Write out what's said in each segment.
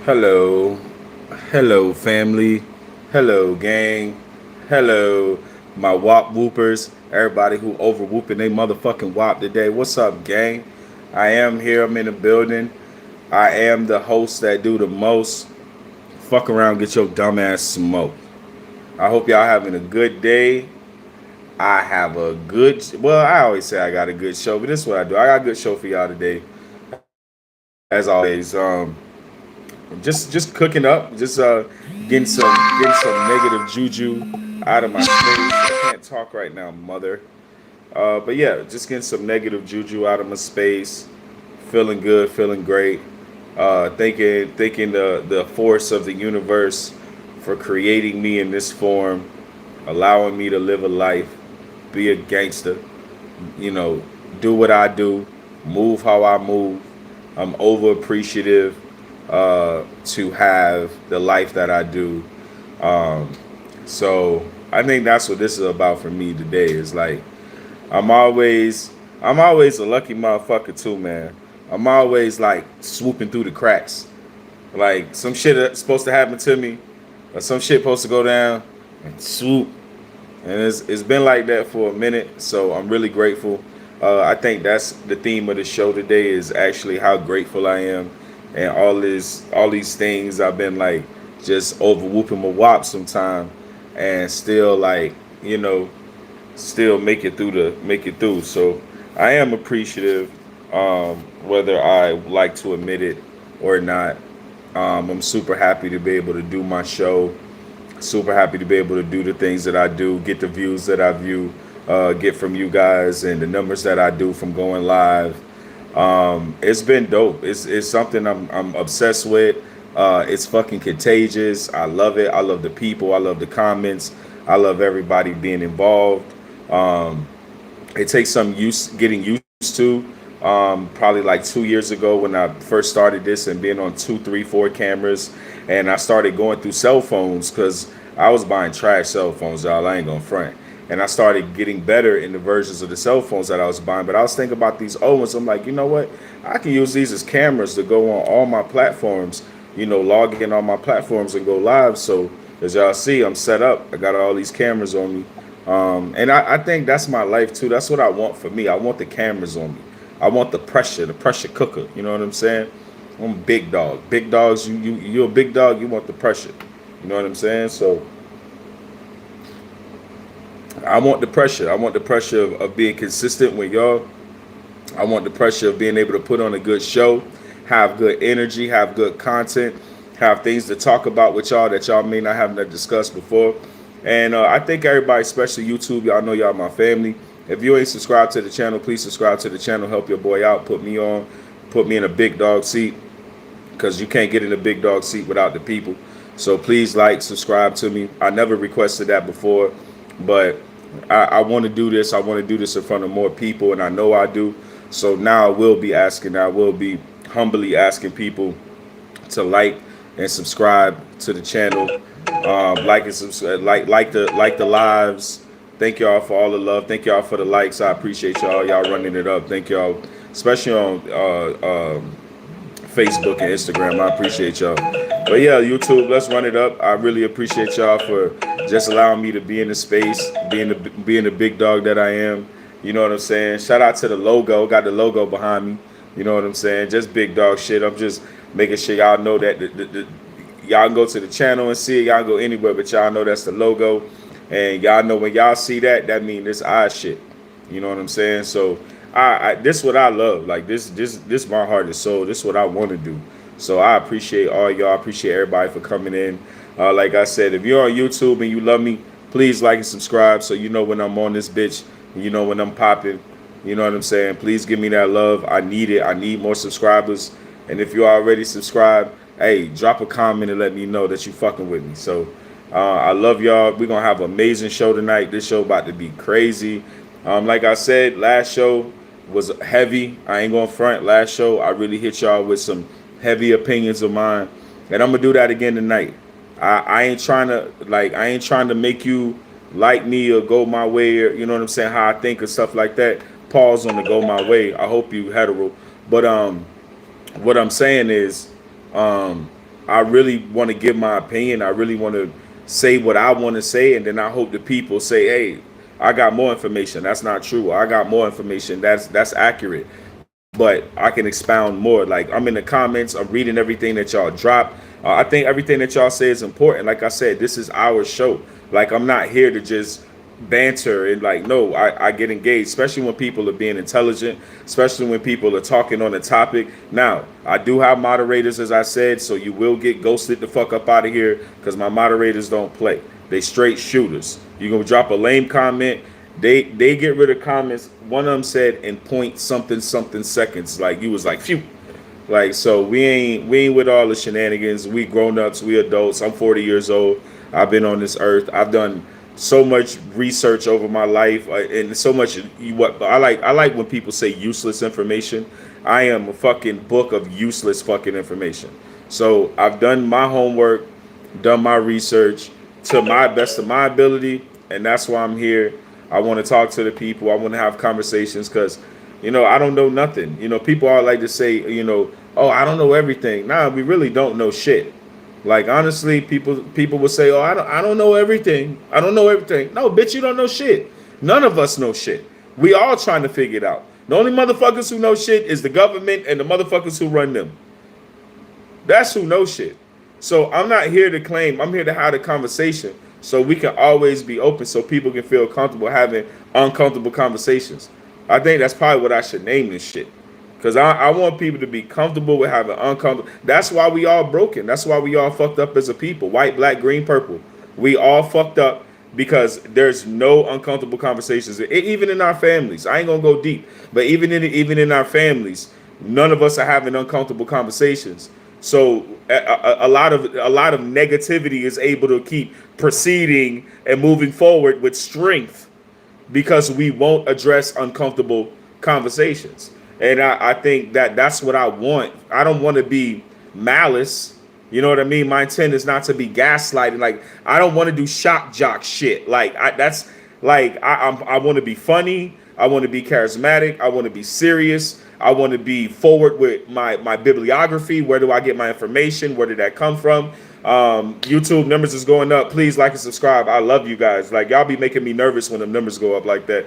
Hello, hello, family, hello, gang, hello, my wop whoopers, everybody who over whooping they motherfucking wop today. What's up, gang? I am here. I'm in the building. I am the host that do the most. Fuck around, get your dumb ass smoked. I hope y'all having a good day. I have a good. Well, I always say I got a good show, but this is what I do. I got a good show for y'all today, as always. Just cooking up, just getting some negative juju out of my space. I can't talk right now, mother. But yeah, just getting some negative juju out of my space. Feeling good, feeling great. Thanking the force of the universe for creating me in this form, allowing me to live a life, be a gangster, you know, do what I do, move how I move. I'm over appreciative to have the life that I do. Um, so I think that's what this is about for me today. Is like I'm always I'm always a lucky motherfucker too, man. I'm always like swooping through the cracks. Like some shit that's supposed to happen to me, or some shit supposed to go down, and swoop. And it's been like that for a minute, so I'm really grateful. I think that's the theme of the show today is actually how grateful I am, and all these things I've been like just over whooping my wop sometime, and still like you know still make it through. So I am appreciative, whether I like to admit it or not. I'm super happy to be able to do my show, super happy to be able to do the things that I do, get the views that I view, get from you guys, and the numbers that I do from going live. It's been dope. It's something I'm obsessed with. It's fucking contagious. I love it. I love the people. I love the comments. I love everybody being involved. Um, it takes some getting used to. Probably like 2 years ago when I first started this and being on two, three, four cameras, and I started going through cell phones because I was buying trash cell phones, y'all. I ain't gonna front. And I started getting better in the versions of the cell phones that I was buying. But I was thinking about these old ones. I'm like, you know what? I can use these as cameras to go on all my platforms. Log in on my platforms and go live. So as y'all see, I'm set up. I got all these cameras on me. And I think that's my life too. That's what I want for me. I want the cameras on me. I want the pressure cooker. You know what I'm saying? I'm a big dog. Big dogs, you're a big dog. You want the pressure. You know what I'm saying? So I want the pressure. I want the pressure of being consistent with y'all. I want the pressure of being able to put on a good show, have good energy, have good content, have things to talk about with y'all that y'all may not have discussed before. And I think everybody, especially YouTube, y'all know y'all my family. If you ain't subscribed to the channel, please subscribe to the channel. Help your boy out. Put me in a big dog seat because you can't get in a big dog seat without the people. So please like, subscribe to me. I never requested that before, but I want to do this. I want to do this in front of more people, and I know I do. So now I will be humbly asking people to like and subscribe to the channel. Like and subscribe, like the lives. Thank y'all for all the love. Thank y'all for the likes. I appreciate y'all. Y'all running it up. Thank y'all, especially on Facebook and Instagram. I appreciate y'all. But yeah, YouTube, let's run it up. I really appreciate y'all for just allowing me to be in the space, being the big dog that I am. You know what I'm saying? Shout out to the logo. Got the logo behind me. You know what I'm saying? Just big dog shit. I'm just making sure y'all know that y'all can go to the channel and see it. Y'all can go anywhere, but y'all know that's the logo. And y'all know when y'all see that, that means this eye shit. You know what I'm saying? So this is what I love. Like this my heart and soul. This is what I want to do. So I appreciate all y'all. I appreciate everybody for coming in. Like I said, if you're on YouTube and you love me, please like and subscribe so you know when I'm on this bitch. You know when I'm popping. You know what I'm saying? Please give me that love. I need it. I need more subscribers. And if you already subscribed, hey, drop a comment and let me know that you fucking with me. So I love y'all. We're going to have an amazing show tonight. This show about to be crazy. Like I said, last show was heavy. I ain't going to front. Last show, I really hit y'all with some heavy opinions of mine. And I'm going to do that again tonight. I ain't trying to make you like me or go my way, or you know what I'm saying, how I think or stuff like that. Pause on the go my way. I hope you hetero. But what I'm saying is I really want to give my opinion. I really want to say what I want to say, and then I hope the people say, "Hey, I got more information. That's not true. I got more information. That's accurate." But I can expound more. Like, I'm in the comments. I'm reading everything that y'all drop. I think everything that y'all say is important. Like I said, this is our show. Like, I'm not here to just banter and like, no, I get engaged, especially when people are being intelligent, especially when people are talking on a topic. Now, I do have moderators, as I said, so you will get ghosted the fuck up out of here because my moderators don't play. They straight shooters. You gonna drop a lame comment, they get rid of comments. One of them said in point something something seconds. Like, you was like, phew. Like, so we ain't with all the shenanigans. We grown ups, we adults. I'm 40 years old. I've been on this earth. I've done so much research over my life, and so much. What I like when people say useless information. I am a fucking book of useless fucking information. So I've done my homework, done my research to my best of my ability, and that's why I'm here. I want to talk to the people. I want to have conversations because, I don't know nothing. People all like to say, oh, I don't know everything. Nah, we really don't know shit. Like, honestly, people will say, oh, I don't know everything. I don't know everything. No, bitch, you don't know shit. None of us know shit. We all trying to figure it out. The only motherfuckers who know shit is the government and the motherfuckers who run them. That's who knows shit. So I'm not here to claim. I'm here to have a conversation so we can always be open so people can feel comfortable having uncomfortable conversations. I think that's probably what I should name this shit. Because I want people to be comfortable with having uncomfortable. That's why we all broken. That's why we all fucked up as a people. White, black, green, purple. We all fucked up because there's no uncomfortable conversations. Even in our families. I ain't going to go deep. But even in our families, none of us are having uncomfortable conversations. So a lot of negativity is able to keep proceeding and moving forward with strength because we won't address uncomfortable conversations. And I think that's what I want. I don't want to be malice. You know what I mean? My intent is not to be gaslighting. Like, I don't want to do shock jock shit. Like, I want to be funny. I want to be charismatic. I want to be serious. I want to be forward with my bibliography. Where do I get my information? Where did that come from? YouTube numbers is going up. Please like and subscribe. I love you guys. Like, y'all be making me nervous when the numbers go up like that.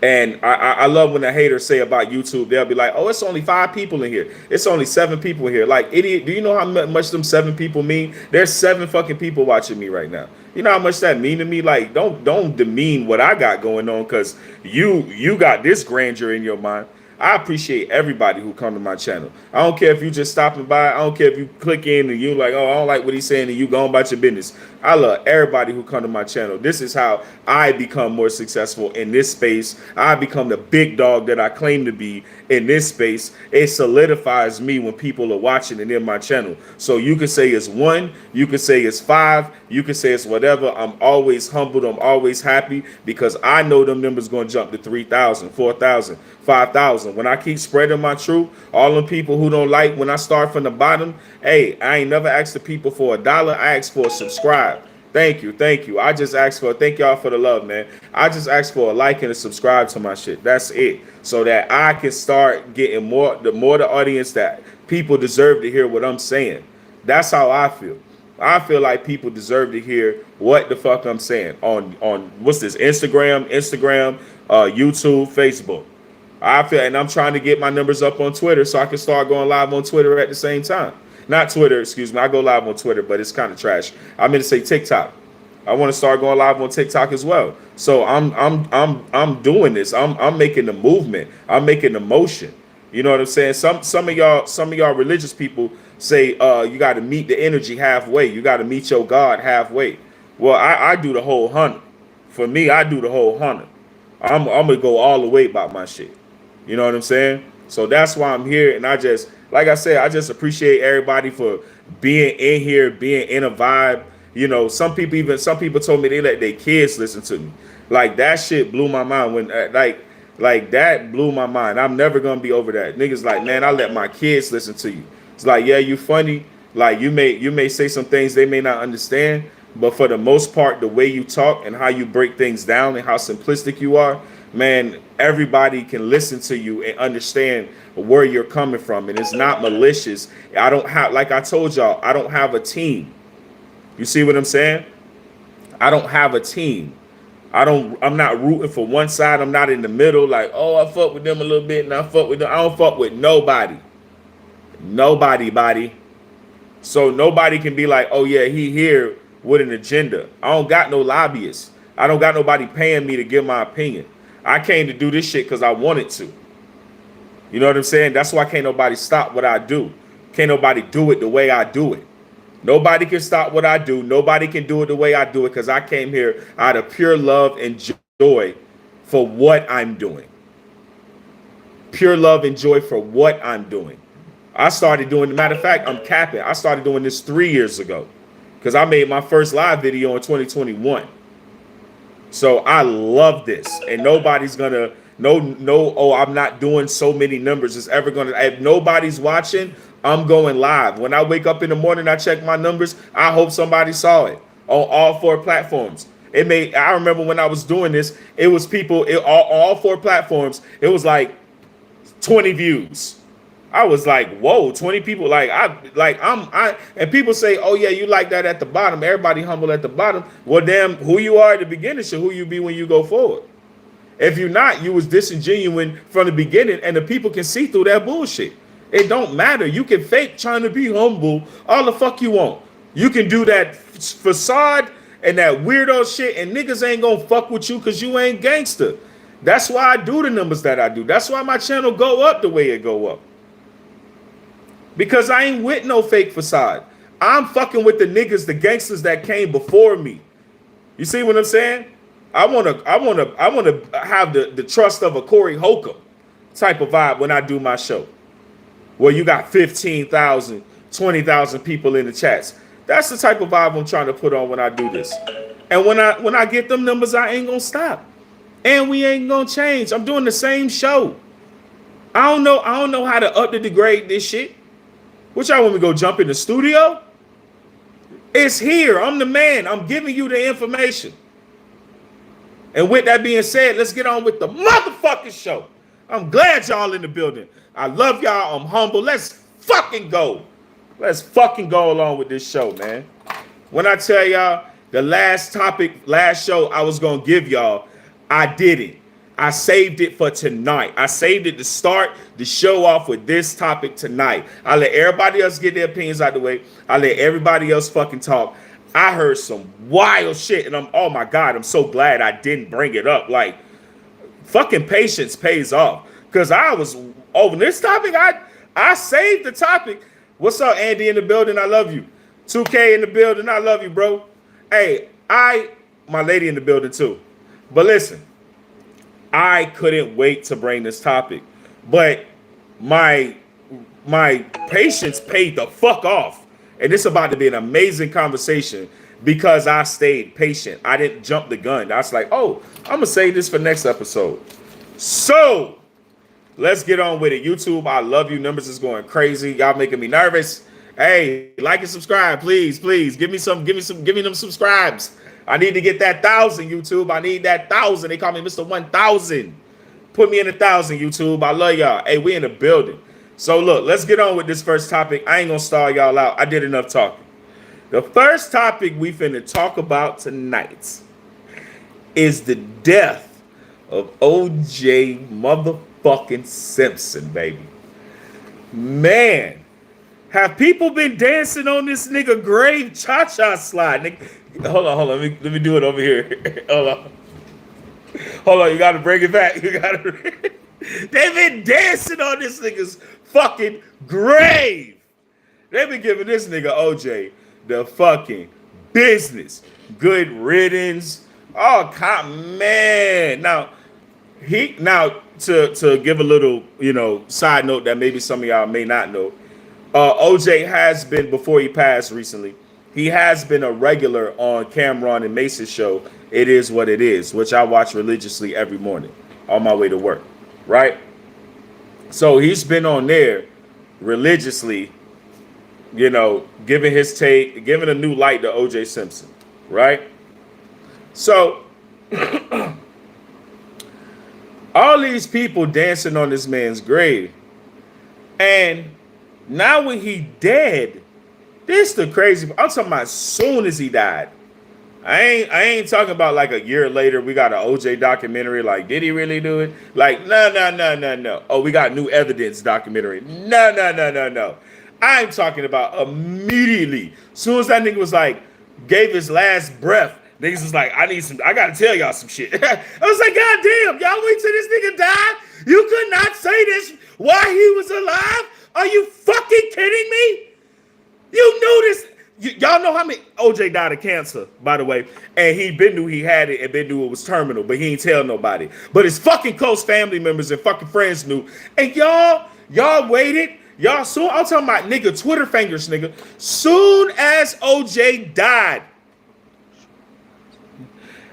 And I love when the haters say about YouTube, they'll be like, oh, it's only 5 people in here. It's only 7 people here. Like, idiot, do you know how much them 7 people mean? There's 7 fucking people watching me right now. You know how much that mean to me? Like, don't demean what I got going on because you got this grandeur in your mind. I appreciate everybody who come to my channel. I don't care if you just stopping by. I don't care if you click in and you like, oh, I don't like what he's saying, and you go about your business. I love everybody who come to my channel. This is how I become more successful in this space. I become the big dog that I claim to be in this space. It solidifies me when people are watching and in my channel. So you can say it's 1, you can say it's 5, you can say it's whatever. I'm always humbled. I'm always happy because I know them numbers going to jump to 3,000, 4,000, 5,000. When I keep spreading my truth, all them people who don't like when I start from the bottom, hey, I ain't never asked the people for $1. I asked for a subscribe. Thank you. I just asked for, thank y'all for the love, man. I just asked for a like and a subscribe to my shit. That's it. So that I can start getting the audience that people deserve to hear what I'm saying. That's how I feel. I feel like people deserve to hear what the fuck I'm saying on what's this, Instagram, YouTube, Facebook. I feel, and I'm trying to get my numbers up on Twitter so I can start going live on Twitter at the same time. Not Twitter, excuse me. I go live on Twitter, but it's kind of trash. I meant to say TikTok. I want to start going live on TikTok as well. So I'm doing this. I'm making the movement. I'm making the motion. You know what I'm saying? Some of y'all religious people say you got to meet the energy halfway. You got to meet your God halfway. Well, I do the whole 100. For me, I do the whole 100. I'm gonna go all the way about my shit. You know what I'm saying? So that's why I'm here, and like I said, I just appreciate everybody for being in here, being in a vibe. You know, some people told me they let their kids listen to me. Like, that shit blew my mind when like that blew my mind. I'm never gonna be over that. Niggas like, man, I let my kids listen to you. It's like, yeah, you funny. Like, you may say some things they may not understand, but for the most part, the way you talk and how you break things down and how simplistic you are, man, everybody can listen to you and understand where you're coming from. And it's not malicious. I don't have, like I told y'all, I don't have a team. You see what I'm saying? I don't have a team. I'm not rooting for one side. I'm not in the middle. Like, oh, I fuck with them a little bit and I fuck with them. I don't fuck with nobody. Nobody, body. So nobody can be like, oh yeah, he here with an agenda. I don't got no lobbyists. I don't got nobody paying me to give my opinion. I came to do this shit because I wanted to. You know what I'm saying? That's why can't nobody stop what I do. Can't nobody do it the way I do it. Nobody can stop what I do. Nobody can do it the way I do it because I came here out of pure love and joy for what I'm doing. Pure love and joy for what I'm doing. I started doing, matter of fact, I'm capping. I started doing this 3 years ago because I made my first live video in 2021. So I love this, and nobody's gonna oh, I'm not doing so many numbers. It's ever gonna, if nobody's watching, I'm going live. When I wake up in the morning, I check my numbers. I hope somebody saw it on all 4 platforms. I remember when I was doing this, it was people, all 4 platforms. It was like 20 views. I was like, whoa, 20 people. And people say, oh yeah, you like that at the bottom. Everybody humble at the bottom. Well, damn, who you are at the beginning should who you be when you go forward. If you're not, you was disingenuine from the beginning, and the people can see through that bullshit. It don't matter. You can fake trying to be humble all the fuck you want. You can do that facade and that weirdo shit, and niggas ain't gonna fuck with you because you ain't gangster. That's why I do the numbers that I do. That's why my channel go up the way it go up. Because I ain't with no fake facade. I'm fucking with the niggas, the gangsters that came before me. You see what I'm saying? I wanna have the trust of a Corey Holcomb type of vibe when I do my show. Where you got 15,000, 20,000 people in the chats. That's the type of vibe I'm trying to put on when I do this. And when I get them numbers, I ain't gonna stop. And we ain't gonna change. I'm doing the same show. I don't know how to up to degrade this shit. What y'all want me to go jump in the studio? It's here. I'm the man. I'm giving you the information. And with that being said, let's get on with the motherfucking show. I'm glad y'all in the building. I love y'all. I'm humble. Let's fucking go. Let's fucking go along with this show, man. When I tell y'all the last show I was going to give y'all, I didn't. I saved it for tonight. I saved it to start the show off with this topic tonight. I let everybody else get their opinions out the way. I let everybody else fucking talk. I heard some wild shit, and oh my God, I'm so glad I didn't bring it up. Like, fucking patience pays off. Because I was over this topic, I saved the topic. What's up, Andy in the building? I love you. 2K in the building. I love you, bro. Hey, my lady in the building too. But listen, I couldn't wait to bring this topic, but my patience paid the fuck off, and it's about to be an amazing conversation because I stayed patient. I didn't jump the gun. I was like, oh, I'm gonna save this for next episode. So let's get on with it. YouTube, I love you. Numbers is going crazy. Y'all making me nervous. Hey, like and subscribe, please. Give me them subscribes. I need to get that 1,000, YouTube. I need that 1,000. They call me Mr. 1,000. Put me in 1,000, YouTube. I love y'all. Hey, we in the building. So look, let's get on with this first topic. I ain't gonna stall y'all out. I did enough talking. The first topic we finna talk about tonight is the death of O.J. motherfucking Simpson, baby. Man, have people been dancing on this nigga grave cha-cha slide? Nigga, hold on. Let me do it over here. Hold on. You gotta bring it back. They've been dancing on this nigga's fucking grave. They've been giving this nigga OJ the fucking business. Good riddance. Oh, man. Now to give a little, side note that maybe some of y'all may not know. OJ has been, before he passed recently, he has been a regular on Cameron and Mace's show, It Is What It Is, which I watch religiously every morning on my way to work, right? So he's been on there religiously, giving his take, giving a new light to OJ Simpson, right? So All these people dancing on this man's grave. And now when he dead, this the crazy. I'm talking about as soon as he died. I ain't talking about like a year later. We got an OJ documentary. Like, did he really do it? Like, no. Oh, we got new evidence documentary. No. I'm talking about immediately. As soon as that nigga was like, gave his last breath, niggas was like, I gotta tell y'all some shit. I was like, God damn, y'all wait till this nigga die? You could not say this while he was alive? Are you fucking kidding me? You knew this. Y'all know how many OJ died of cancer, by the way, and he been knew he had it and been knew it was terminal, but he ain't tell nobody. But his fucking close family members and fucking friends knew. And y'all waited. Y'all soon. I'm talking about nigga Twitter fingers, nigga. Soon as OJ died.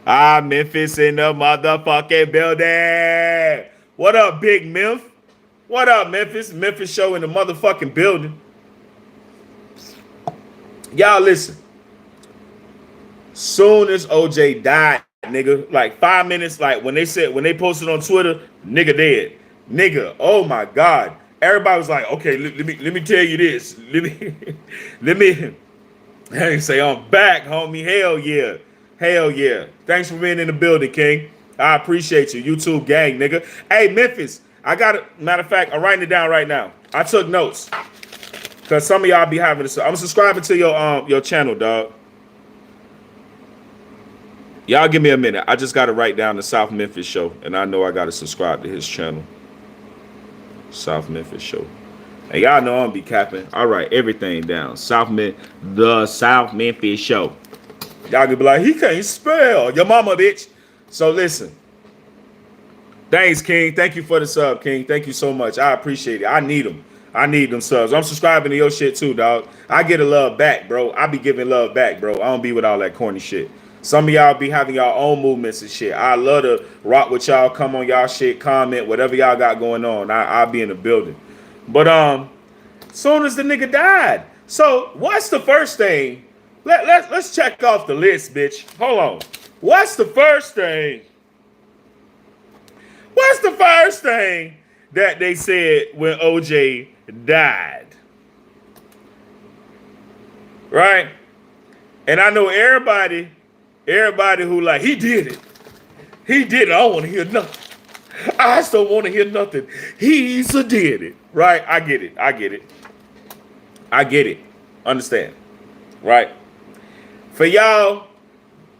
Memphis in the motherfucking building. What up, Big Memph? What up, Memphis? Memphis show in the motherfucking building. Y'all listen. Soon as OJ died, nigga, like 5 minutes, like when they posted on Twitter, nigga dead. Nigga, oh my God. Everybody was like, okay, let me tell you this. Let me say I'm back, homie. Hell yeah. Hell yeah. Thanks for being in the building, King. I appreciate you. YouTube gang, nigga. Hey, Memphis, I got it. Matter of fact, I'm writing it down right now. I took notes. Cause some of y'all be having this. I'm subscribing to your channel, dog. Y'all give me a minute. I just gotta write down the South Memphis show, and I know I gotta subscribe to his channel. South Memphis show. And y'all know I'm be capping. I write everything down. The South Memphis show. Y'all can be like, he can't spell. Your mama, bitch. So listen. Thanks, King. Thank you for the sub, King. Thank you so much. I appreciate it. I need them. I need them subs. I'm subscribing to your shit too, dog. I get a love back, bro. I be giving love back, bro. I don't be with all that corny shit. Some of y'all be having y'all own movements and shit. I love to rock with y'all, come on y'all shit, comment, whatever y'all got going on. I'll be in the building. But soon as the nigga died. So what's the first thing? Let's check off the list, bitch. Hold on. What's the first thing? What's the first thing that they said when OJ died? Right? And I know everybody who like, he did it. He did it. I don't want to hear nothing. I just don't want to hear nothing. He's a did it. Right? I get it. Understand. Right? For y'all,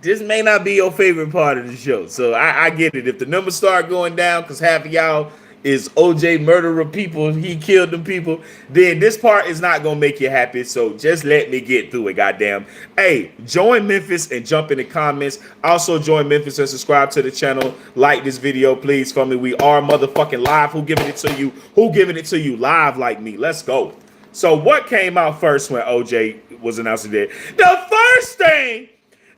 this may not be your favorite part of the show. So I get it. If the numbers start going down because half of y'all is OJ murderer people, he killed them people, then this part is not gonna make you happy. So just let me get through it, goddamn. Hey, join Memphis and jump in the comments. Also join Memphis and subscribe to the channel. Like this video, please, for me. We are motherfucking live. Who giving it to you? Who giving it to you live like me? Let's go. So what came out first when OJ was announced dead? The first thing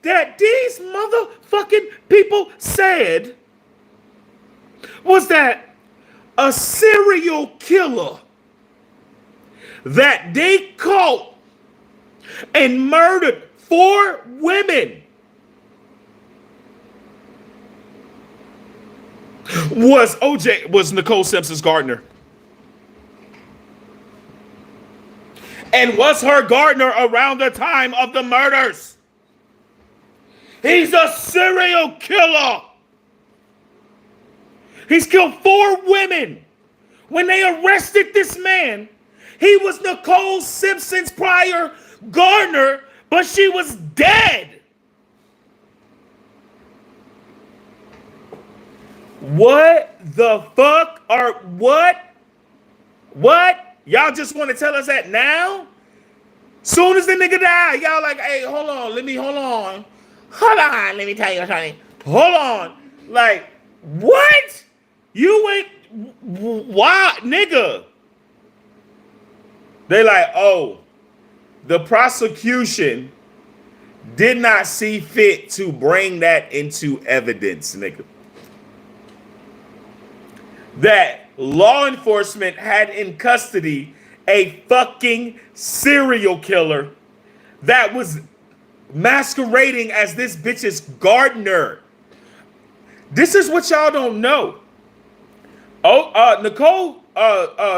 that these motherfucking people said was that a serial killer that they caught and murdered 4 women was Nicole Simpson's gardener. And was her gardener around the time of the murders. He's a serial killer. He's killed 4 women. When they arrested this man, he was Nicole Simpson's prior gardener, but she was dead. What the fuck are what? What? Y'all just want to tell us that now? Soon as the nigga died, y'all like, hey, hold on, let me tell you something. Hold on. Like, what? You ain't, why, nigga? They like, oh, the prosecution did not see fit to bring that into evidence, nigga. That law enforcement had in custody a fucking serial killer that was masquerading as this bitch's gardener. This is what y'all don't know. Nicole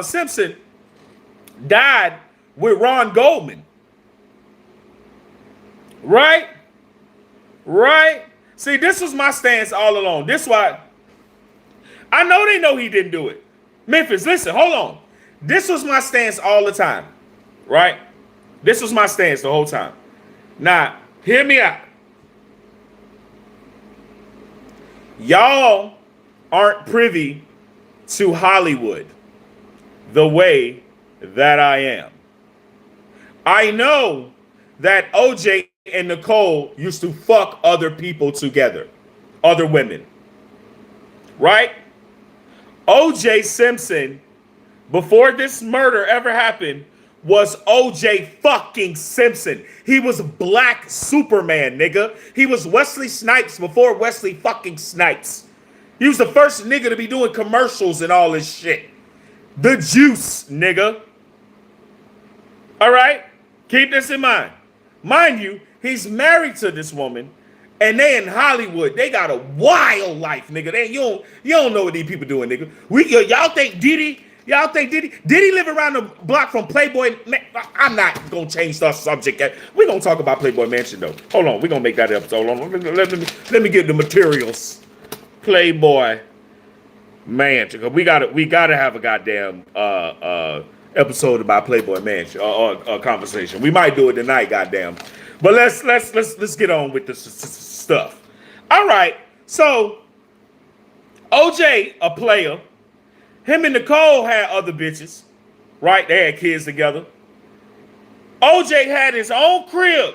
Simpson died with Ron Goldman. Right? Right? See, this was my stance all along. This why I know they know he didn't do it. Memphis, listen, hold on. This was my stance all the time. Right? This was my stance the whole time. Now, hear me out. Y'all aren't privy to Hollywood the way that I am. I know that OJ and Nicole used to fuck other people together, other women, right? OJ Simpson, before this murder ever happened, was OJ fucking Simpson. He was Black Superman, nigga. He was Wesley Snipes before Wesley fucking Snipes. He was the first nigga to be doing commercials and all this shit. The juice, nigga. All right? Keep this in mind. Mind you, he's married to this woman, and they in Hollywood. They got a wild life, nigga. You don't know what these people doing, nigga. Y'all think Diddy? Y'all think Diddy live around the block from Playboy? I'm not gonna change the subject. We're gonna talk about Playboy Mansion though. Hold on, we're gonna make that episode. Hold on. Let me get the materials. Playboy Mansion. We gotta have a goddamn episode about Playboy Mansion or a conversation. We might do it tonight, goddamn. But let's get on with the stuff. All right. So OJ, a player. Him and Nicole had other bitches, right? They had kids together. OJ had his own crib.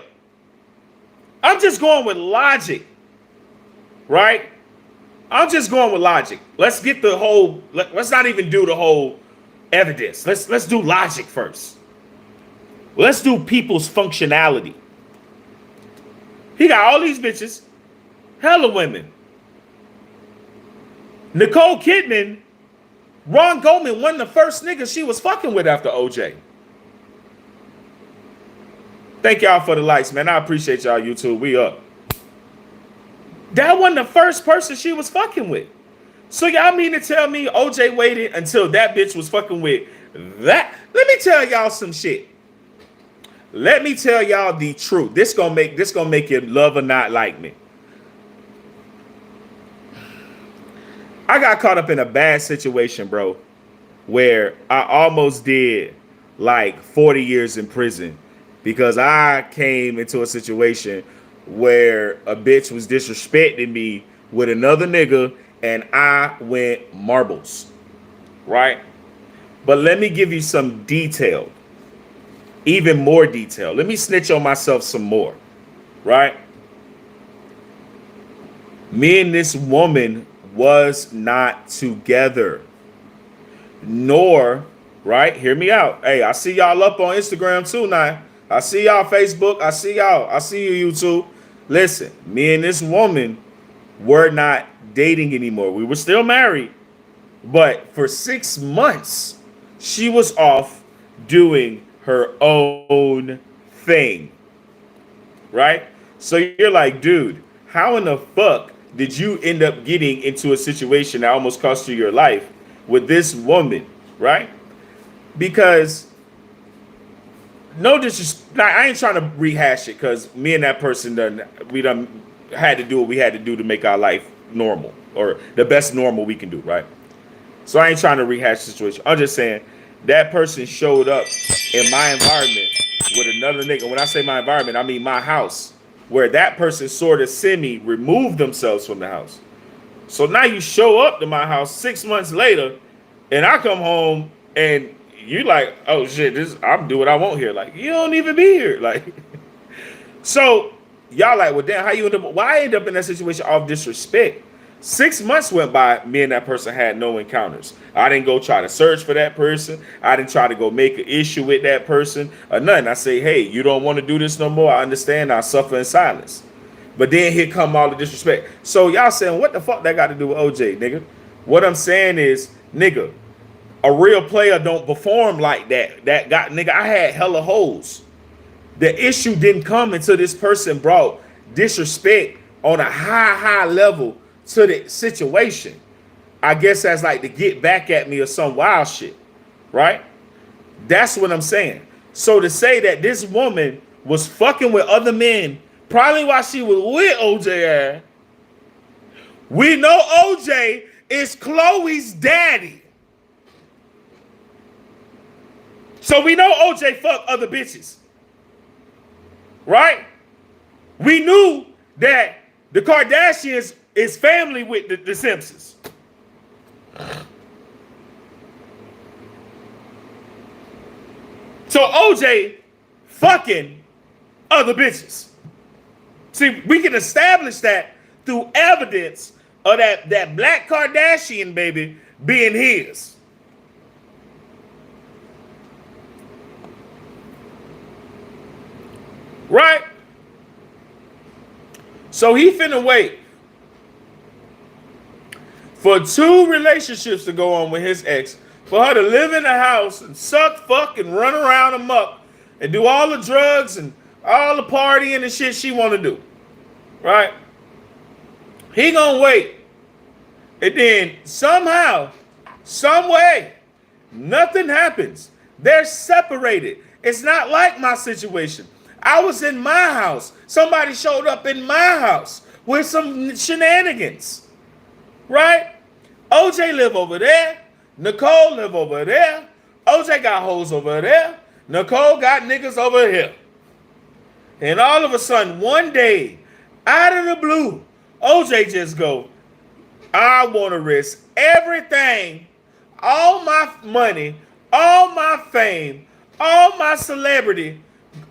I'm just going with logic, right? I'm just going with logic. Let's get the whole. Let's not even do the whole evidence. Let's do logic first. Let's do people's functionality. He got all these bitches, hella women. Nicole Kidman. Ron Goldman wasn't the first nigga she was fucking with after OJ. Thank y'all for the likes, man. I appreciate y'all, YouTube. We up. That wasn't the first person she was fucking with. So y'all mean to tell me OJ waited until that bitch was fucking with that? Let me tell y'all some shit. Let me tell y'all the truth. This gonna make you love or not like me. I got caught up in a bad situation, bro, where I almost did like 40 years in prison because I came into a situation where a bitch was disrespecting me with another nigga and I went marbles, right? But let me give you some detail, even more detail. Let me snitch on myself some more, right? Me and this woman was not together, nor, right? Hear me out. Hey, I see y'all up on Instagram too now. I see y'all Facebook. I see y'all. I see you YouTube. Listen, me and this woman were not dating anymore. We were still married, but for 6 months, she was off doing her own thing, right? So you're like, dude, how in the fuck did you end up getting into a situation that almost cost you your life with this woman, right? Because no disrespect, I ain't trying to rehash it because me and that person we had to do what we had to do to make our life normal or the best normal we can do, right? So I ain't trying to rehash the situation. I'm just saying that person showed up in my environment with another nigga. When I say my environment, I mean my house, where that person sort of removed themselves from the house. So now you show up to my house 6 months later, and I come home and you like, oh shit, I'm doing what I want here. Like, you don't even be here. Like, so y'all like, well, damn, how you end up? Why I end up in that situation of disrespect? 6 months went by, me and that person had no encounters. I didn't go try to search for that person. I didn't try to go make an issue with that person or nothing. I say, hey, you don't want to do this no more. I understand. I suffer in silence. But then here come all the disrespect. So y'all saying, what the fuck that got to do with OJ, nigga? What I'm saying is, nigga, a real player don't perform like that. Nigga, I had hella hoes. The issue didn't come until this person brought disrespect on a high level to the situation. I guess that's like to get back at me or some wild shit, right? That's what I'm saying. So to say that this woman was fucking with other men, probably while she was with OJ, we know OJ is Chloe's daddy. So we know OJ fucked other bitches. Right? We knew that the Kardashians is family with the Simpsons. So OJ fucking other bitches. See, we can establish that through evidence of that black Kardashian baby being his. Right? So he finna wait for 2 relationships to go on with his ex, for her to live in the house and suck, fuck, and run around amok and do all the drugs and all the partying and shit she want to do. Right? He gonna wait. And then somehow, some way, nothing happens. They're separated. It's not like my situation. I was in my house. Somebody showed up in my house with some shenanigans. Right? OJ live over there. Nicole live over there. OJ got hoes over there. Nicole got niggas over here. And all of a sudden, one day, out of the blue, OJ just go, I want to risk everything, all my money, all my fame, all my celebrity,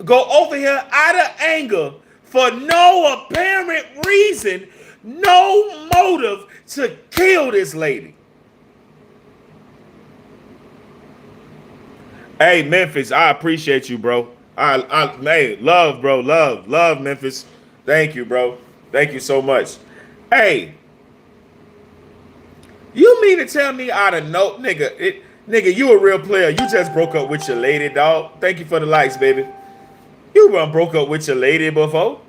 go over here out of anger for no apparent reason, no motive to kill this lady. Hey, Memphis, I appreciate you, bro. Hey, love, bro, love, Memphis. Thank you, bro. Thank you so much. Hey, you mean to tell me out of no, nigga, you a real player. You just broke up with your lady, dog. Thank you for the likes, baby. You done broke up with your lady before.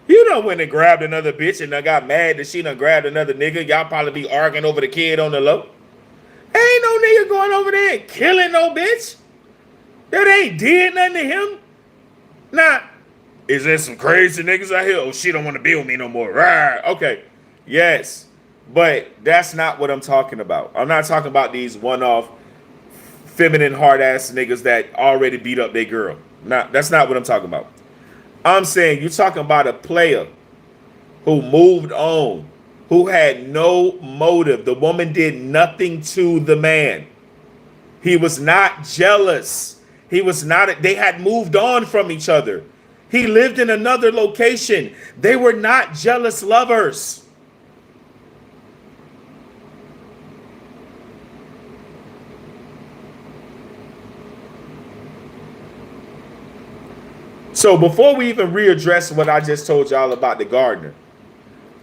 You done went and grabbed another bitch and done got mad that she done grabbed another nigga. Y'all probably be arguing over the kid on the low. Ain't no nigga going over there and killing no bitch. That ain't did nothing to him. Nah. Is there some crazy niggas out here? Oh, she don't want to be with me no more. Right. Okay. Yes. But that's not what I'm talking about. I'm not talking about these one-off feminine hard-ass niggas that already beat up their girl. That's not what I'm talking about. I'm saying you're talking about a player who moved on, who had no motive. The woman did nothing to the man. He was not jealous. He was not, they had moved on from each other. He lived in another location. They were not jealous lovers. So before we even readdress what I just told y'all about the gardener,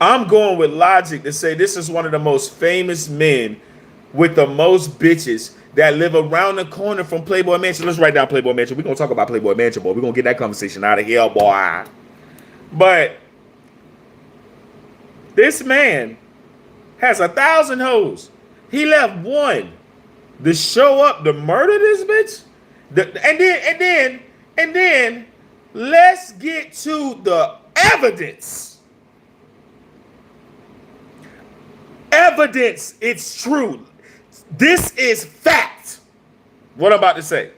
I'm going with logic to say this is one of the most famous men with the most bitches that live around the corner from Playboy Mansion. Let's write down Playboy Mansion. We're going to talk about Playboy Mansion, boy. We're going to get that conversation out of here, boy. But this man has 1,000 hoes. He left one to show up to murder this bitch. And then let's get to the evidence. Evidence, it's true. This is fact. What I'm about to say.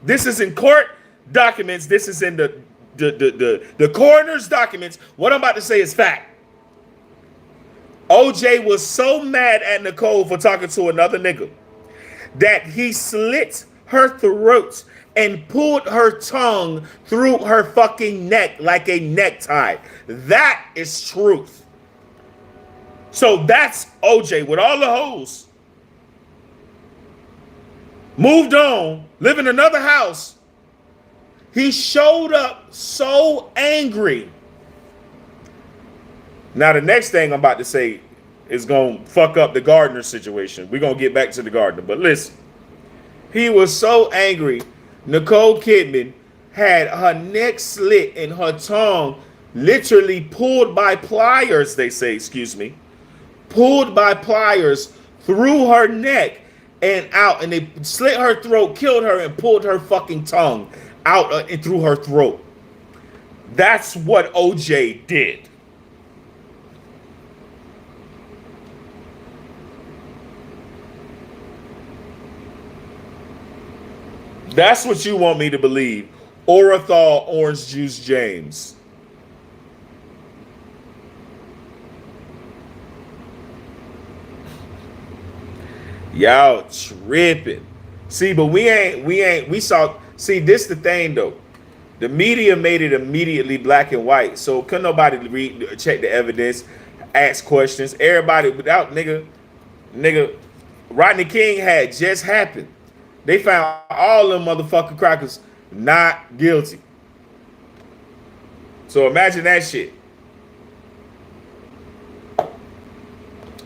This is in court documents. This is in the coroner's documents. What I'm about to say is fact. OJ was so mad at Nicole for talking to another nigga that he slit her throat and pulled her tongue through her fucking neck like a necktie. That is truth. So that's OJ with all the hoes. Moved on, live in another house. He showed up so angry. Now the next thing I'm about to say is going to fuck up the gardener situation. We're going to get back to the gardener. But listen, he was so angry. Nicole Kidman had her neck slit and her tongue literally pulled by pliers, they say, excuse me. Pulled by pliers through her neck and out, and they slit her throat, killed her, and pulled her fucking tongue out and through her throat. That's what OJ did. That's what you want me to believe. Orenthal Orange Juice James. Y'all tripping. See, but we saw, see, this the thing though. The media made it immediately black and white. So couldn't nobody check the evidence, ask questions. Everybody without nigga, Rodney King had just happened. They found all them motherfucking crackers not guilty. So imagine that shit.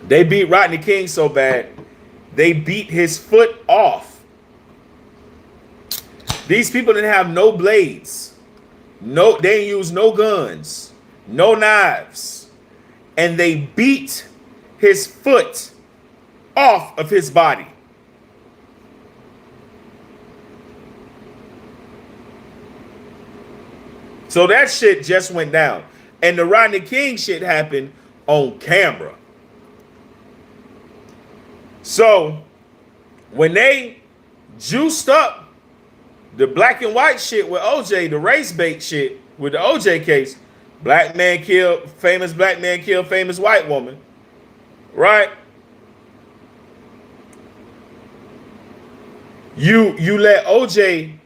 They beat Rodney King so bad, they beat his foot off. These people didn't have no blades. No, they didn't use no guns, no knives. And they beat his foot off of his body. So that shit just went down. And the Rodney King shit happened on camera. So when they juiced up the black and white shit with OJ, the race bait shit with the OJ case, black man killed famous white woman, right? You let OJ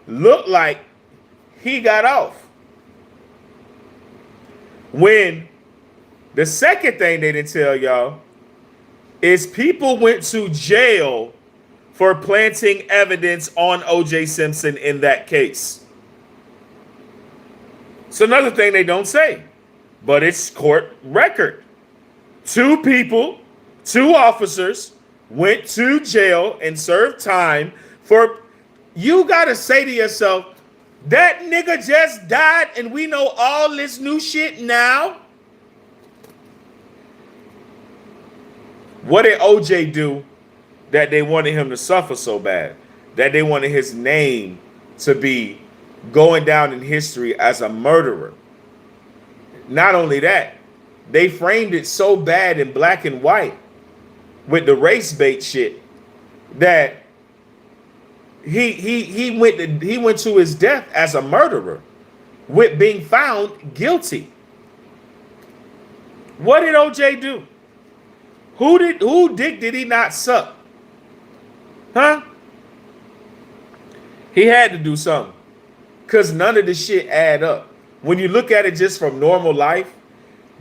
look like he got off. When the second thing they didn't tell y'all is people went to jail for planting evidence on O.J. Simpson in that case. It's another thing they don't say, but it's court record. 2 people, 2 officers went to jail and served time for, you gotta say to yourself, that nigga just died and we know all this new shit now? What did OJ do that they wanted him to suffer so bad? That they wanted his name to be going down in history as a murderer. Not only that, they framed it so bad in black and white with the race bait shit that he went to his death as a murderer with being found guilty. What did OJ do? Who dick did he not suck? Huh? He had to do something. Because none of this shit add up. When you look at it just from normal life,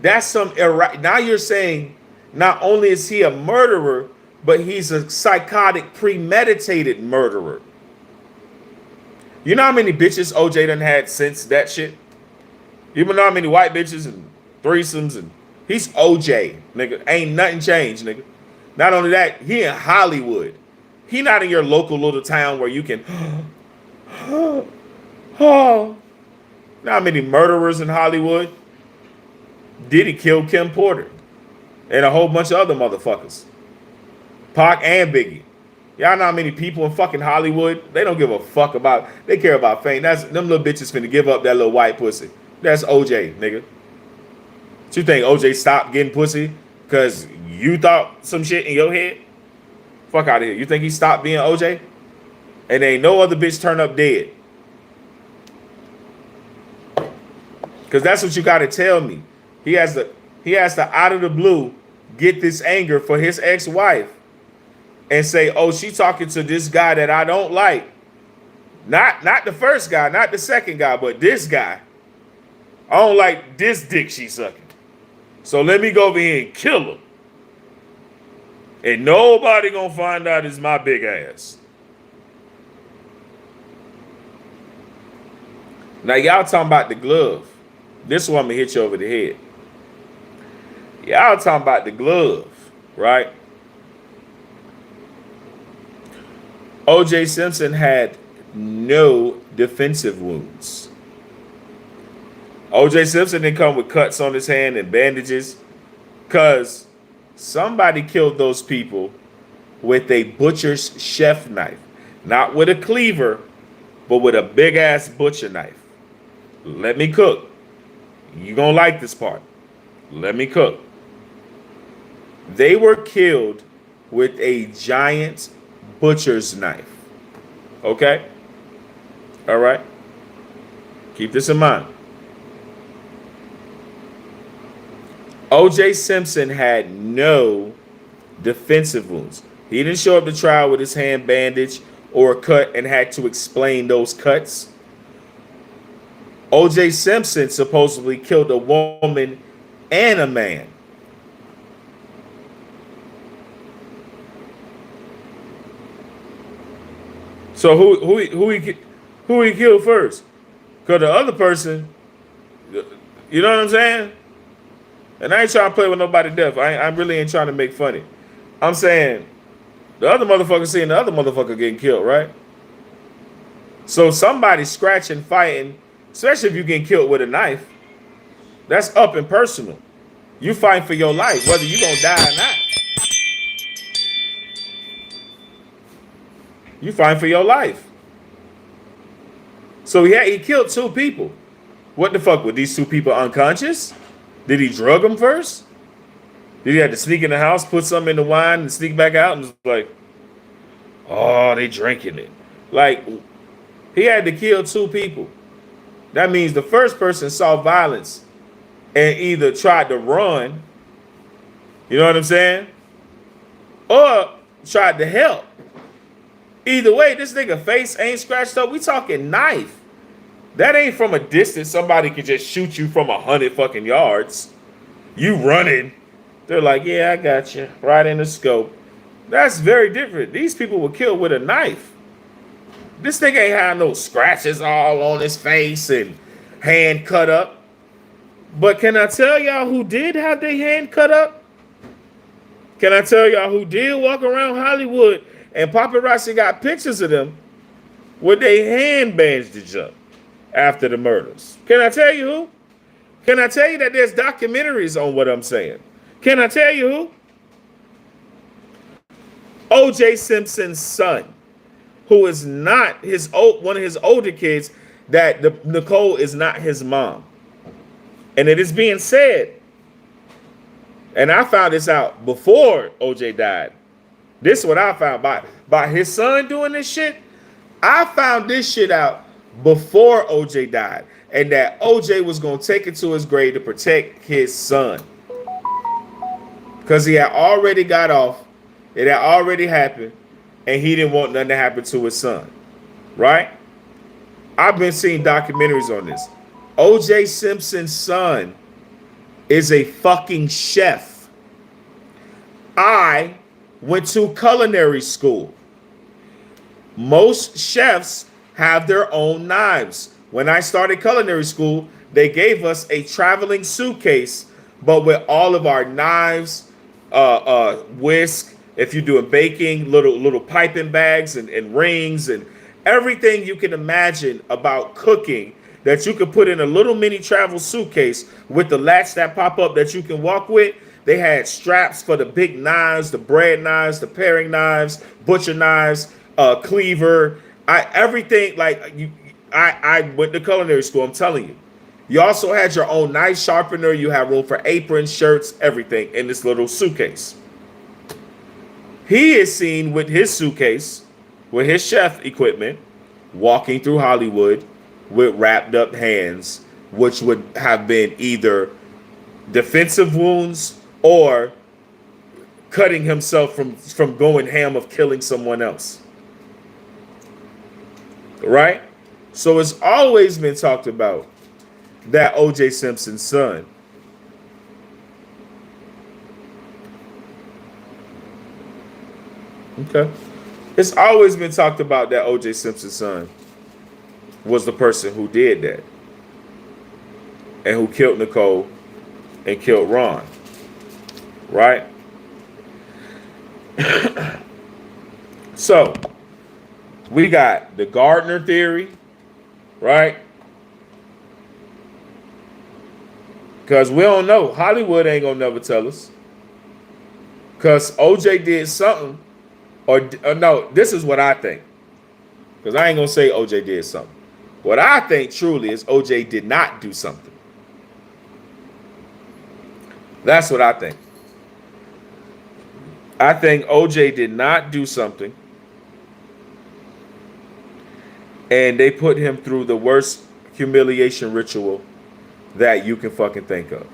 that's some now you're saying not only is he a murderer, but he's a psychotic, premeditated murderer. You know how many bitches OJ done had since that shit? You know how many white bitches and threesomes, and he's OJ, nigga. Ain't nothing changed, nigga. Not only that, he in Hollywood. He not in your local little town where you can you know how many murderers in Hollywood? Diddy killed Kim Porter and a whole bunch of other motherfuckers. Pac and Biggie. Y'all know how many people in fucking Hollywood, they don't give a fuck about, they care about fame. That's them little bitches finna give up that little white pussy. That's OJ, nigga. What you think OJ stopped getting pussy because you thought some shit in your head? Fuck out of here. You think he stopped being OJ? And ain't no other bitch turn up dead. Because that's what you got to tell me. He has to out of the blue get this anger for his ex-wife and say, oh, she talking to this guy that I don't like. Not the first guy, not the second guy, but this guy. I don't like this dick she sucking. So let me go over here and kill her. And nobody gonna find out it's my big ass. Now y'all talking about the glove. This one I'm gonna hit you over the head. Y'all talking about the glove, right? O.J. Simpson had no defensive wounds. O.J. Simpson didn't come with cuts on his hand and bandages because somebody killed those people with a butcher's chef knife. Not with a cleaver, but with a big ass butcher knife. Let me cook. You gonna like this part. Let me cook. They were killed with a giant butcher's knife. Okay? All right? Keep this in mind. O.J. Simpson had no defensive wounds. He didn't show up to trial with his hand bandaged or cut and had to explain those cuts. O.J. Simpson supposedly killed a woman and a man. So who he killed first? Because the other person, you know what I'm saying? And I ain't trying to play with nobody deaf. I really ain't trying to make funny. I'm saying the other motherfucker seeing the other motherfucker getting killed, right? So somebody scratching, fighting, especially if you getting killed with a knife, that's up and personal. You fighting for your life, whether you gonna die or not. You fighting for your life. So he killed two people. What the fuck? Were these two people unconscious? Did he drug them first? Did he have to sneak in the house, put something in the wine, and sneak back out and was like, oh, they drinking it. Like, he had to kill two people. That means the first person saw violence and either tried to run, you know what I'm saying? Or tried to help. Either way, this nigga face ain't scratched up. We talking knife. That ain't from a distance. Somebody can just shoot you from 100 fucking yards. You running. They're like, yeah, I got you. Right in the scope. That's very different. These people were killed with a knife. This nigga ain't had no scratches all on his face and hand cut up. But can I tell y'all who did have their hand cut up? Can I tell y'all who did walk around Hollywood and paparazzi got pictures of them with their hand bandaged up after the murders? Can I tell you who? Can I tell you that there's documentaries on what I'm saying? Can I tell you who? O.J. Simpson's son, who is not one of his older kids, that Nicole is not his mom. And it is being said, and I found this out before O.J. died. This is what I found by his son doing this shit. I found this shit out before O.J. died, and that O.J. was going to take it to his grave to protect his son. Because he had already got off. It had already happened, and he didn't want nothing to happen to his son. Right? I've been seeing documentaries on this. O.J. Simpson's son is a fucking chef. I went to culinary school. Most chefs have their own knives. When I started culinary school, they gave us a traveling suitcase, but with all of our knives, whisk, if you're doing baking, little piping bags and rings and everything you can imagine about cooking that you could put in a little mini travel suitcase with the latch that pop up that you can walk with. They had straps for the big knives, the bread knives, the paring knives, butcher knives, cleaver, everything. Like I went to culinary school, I'm telling you. You also had your own knife sharpener. You had room for aprons, shirts, everything in this little suitcase. He is seen with his suitcase, with his chef equipment, walking through Hollywood with wrapped up hands, which would have been either defensive wounds or cutting himself from going ham of killing someone else. Right? So it's always been talked about that O.J. Simpson's son. Okay. It's always been talked about that O.J. Simpson's son was the person who did that and who killed Nicole and killed Ron. Right? So, we got the Gardner theory, right? Because we don't know. Hollywood ain't going to never tell us. Because OJ did something or no, this is what I think. Because I ain't gonna say OJ did something. What I think truly is OJ did not do something. That's what I think. I think OJ did not do something, and they put him through the worst humiliation ritual that you can fucking think of.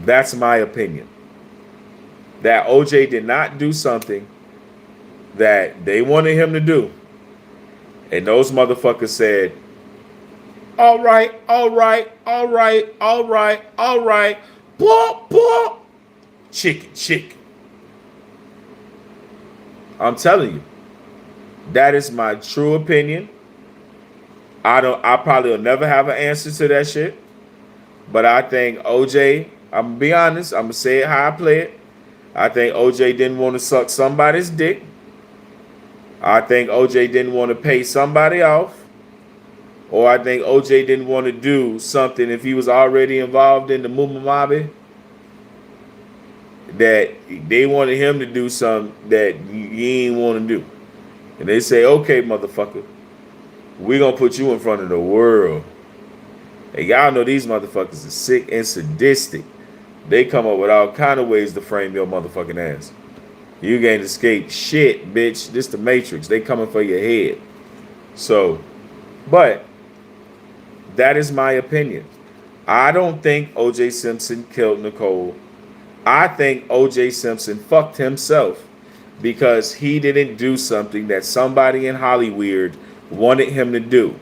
That's my opinion. That OJ did not do something that they wanted him to do. And those motherfuckers said, all right, all right, all right, all right, all right, blah, blah. Chicken. I'm telling you, that is my true opinion. I probably will never have an answer to that shit. But I think OJ, I'm gonna be honest, I'm gonna say it how I play it. I think OJ didn't want to suck somebody's dick. I think OJ didn't want to pay somebody off. Or I think OJ didn't want to do something if he was already involved in the Mumamabe, that they wanted him to do something that he ain't want to do. And they say, okay, motherfucker, we're going to put you in front of the world. And y'all know these motherfuckers are sick and sadistic. They come up with all kind of ways to frame your motherfucking ass. You can't escape shit, bitch. This the Matrix. They coming for your head. So, but that is my opinion. I don't think O.J. Simpson killed Nicole. I think O.J. Simpson fucked himself because he didn't do something that somebody in Hollywood wanted him to do.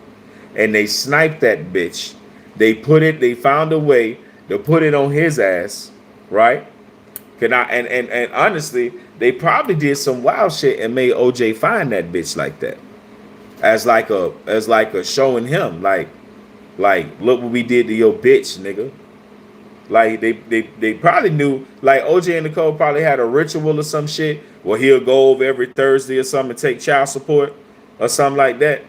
And they sniped that bitch. They found a way to put it on his ass, right? And honestly, they probably did some wild shit and made OJ find that bitch like that. As like a showing him, like look what we did to your bitch, nigga. Like they probably knew, like OJ and Nicole probably had a ritual or some shit where he'll go over every Thursday or something and take child support or something like that.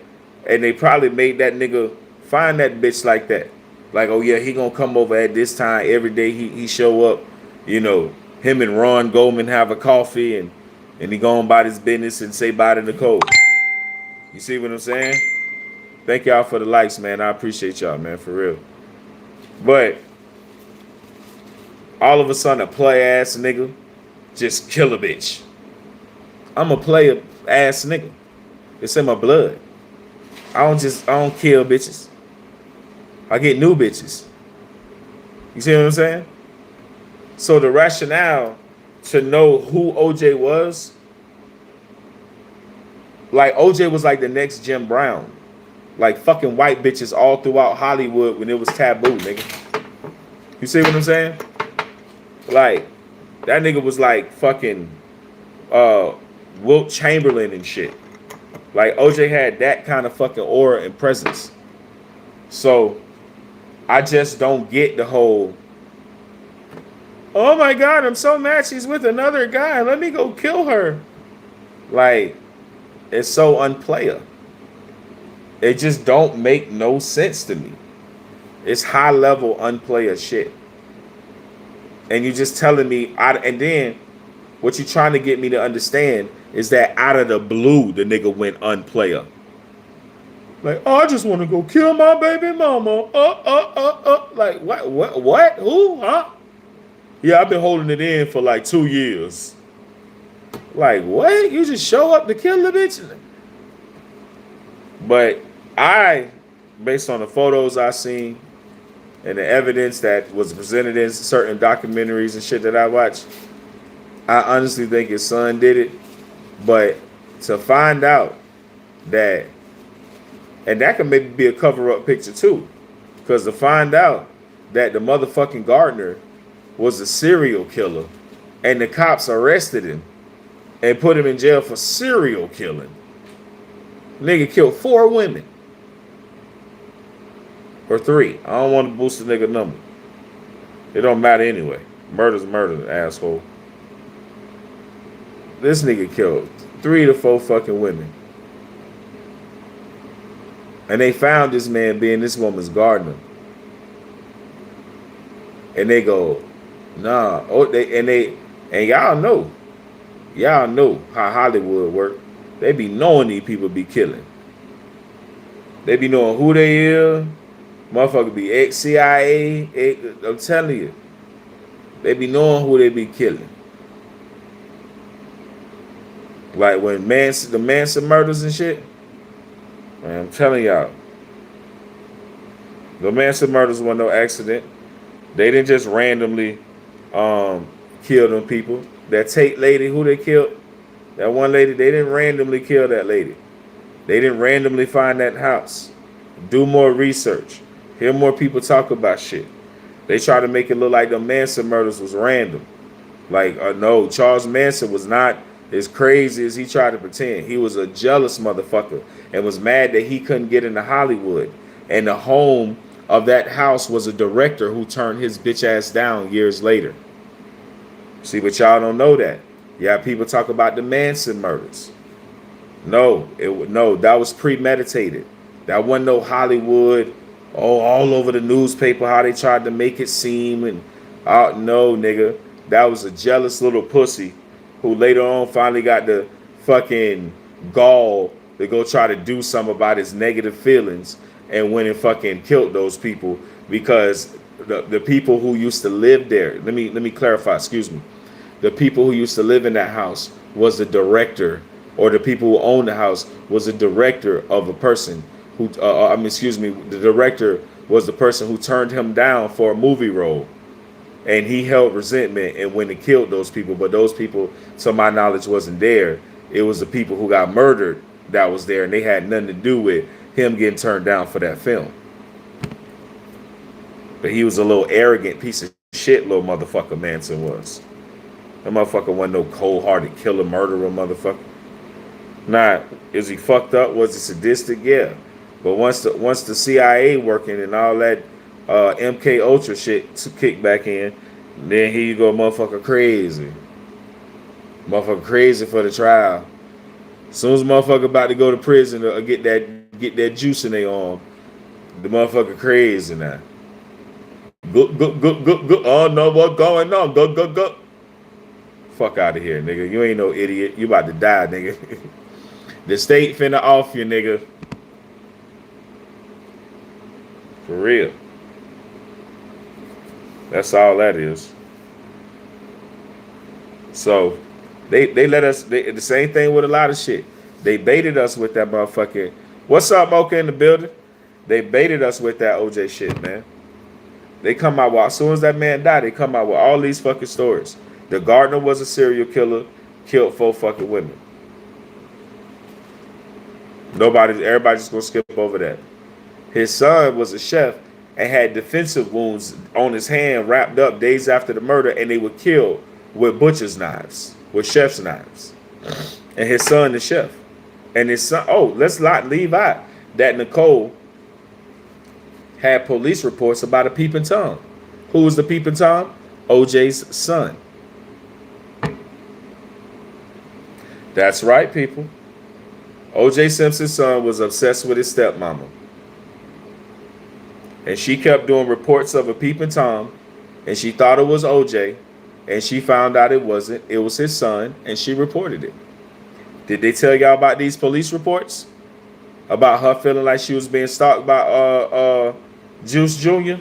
And they probably made that nigga find that bitch like that. Like, oh yeah, he gonna come over at this time every day. He show up, you know. Him and Ron Goldman have a coffee and he go on about his business and say bye to Nicole. You see what I'm saying? Thank y'all for the likes, man. I appreciate y'all, man, for real. But all of a sudden, a play ass nigga just kill a bitch. I'm a player ass nigga. It's in my blood. I don't kill bitches. I get new bitches. You see what I'm saying? So the rationale to know who OJ was, like OJ was like the next Jim Brown. Like fucking white bitches all throughout Hollywood when it was taboo, nigga. You see what I'm saying? Like, that nigga was like fucking Wilt Chamberlain and shit. Like OJ had that kind of fucking aura and presence. So I just don't get the whole, oh my God, I'm so mad she's with another guy. Let me go kill her. Like, it's so unplayer. It just don't make no sense to me. It's high level unplayer shit. And you just telling me, and then what you trying to get me to understand is that out of the blue, the nigga went unplayer. Like, oh, I just want to go kill my baby mama. Like, what? Who? Huh? Yeah, I've been holding it in for like 2 years. Like, what? You just show up to kill the bitch? But based on the photos I seen and the evidence that was presented in certain documentaries and shit that I watched, I honestly think his son did it. But to find out that, and that could maybe be a cover-up picture too, because to find out that the motherfucking gardener was a serial killer and the cops arrested him and put him in jail for serial killing. Nigga killed 4 women. Or 3. I don't want to boost the nigga number. It don't matter anyway. Murder's murder, asshole. This nigga killed 3 to 4 fucking women. And they found this man being this woman's gardener. And they go, nah. And y'all know Y'all know how Hollywood work. They be knowing these people be killing. They be knowing who they is. Motherfucker be ex-CIA. I'm telling you. They be knowing who they be killing. Like when the Manson murders and shit. Man, I'm telling y'all. The Manson murders were no accident. They didn't just randomly kill them people. That Tate lady who they killed, that one lady, they didn't randomly kill that lady. They didn't randomly find that house. Do more research. Hear more people talk about shit. They try to make it look like the Manson murders was random. Like, no, Charles Manson was not as crazy as he tried to pretend. He was a jealous motherfucker and was mad that he couldn't get into Hollywood. And the home of that house was a director who turned his bitch ass down years later. See, but y'all don't know that. Yeah, people talk about the Manson murders. No, that was premeditated. That wasn't no Hollywood, all over the newspaper, how they tried to make it seem. And no, nigga, that was a jealous little pussy who later on finally got the fucking gall to go try to do something about his negative feelings and went and fucking killed those people because the people who used to live there, let me clarify, excuse me. The people who used to live in that house was the director, or the people who owned the house was the director of a person who, the director was the person who turned him down for a movie role. And he held resentment and went and killed those people. But those people, to my knowledge, wasn't there. It was the people who got murdered that was there, and they had nothing to do with him getting turned down for that film. But he was a little arrogant piece of shit, little motherfucker Manson was. That motherfucker wasn't no cold-hearted killer, murderer motherfucker. Nah, is he fucked up? Was he sadistic? Yeah. But once the CIA working and all that MK Ultra shit to kick back in, then here you go, motherfucker crazy. Motherfucker crazy for the trial. As soon as motherfucker about to go to prison or get that juice in their arm, the motherfucker crazy now. Go. Oh no, what's going on? Go. Fuck out of here, nigga. You ain't no idiot. You about to die, nigga. The state finna off you, nigga. For real. That's all that is. So they let us, the same thing with a lot of shit. They baited us with that motherfucking, what's up, Mocha in the building? They baited us with that OJ shit, man. They come out, as soon as that man died, they come out with all these fucking stories. The gardener was a serial killer, killed 4 fucking women. Everybody's just gonna skip over that. His son was a chef and had defensive wounds on his hand wrapped up days after the murder, and they were killed with butcher's knives, with chef's knives. And his son, the chef. And his son, let's not leave out that Nicole had police reports about a peeping Tom. Who was the peeping Tom? OJ's son. That's right, people. OJ Simpson's son was obsessed with his stepmama. And she kept doing reports of a peeping Tom, and she thought it was OJ, and she found out it wasn't. It was his son, and she reported it. Did they tell y'all about these police reports? About her feeling like she was being stalked by Juice Jr.?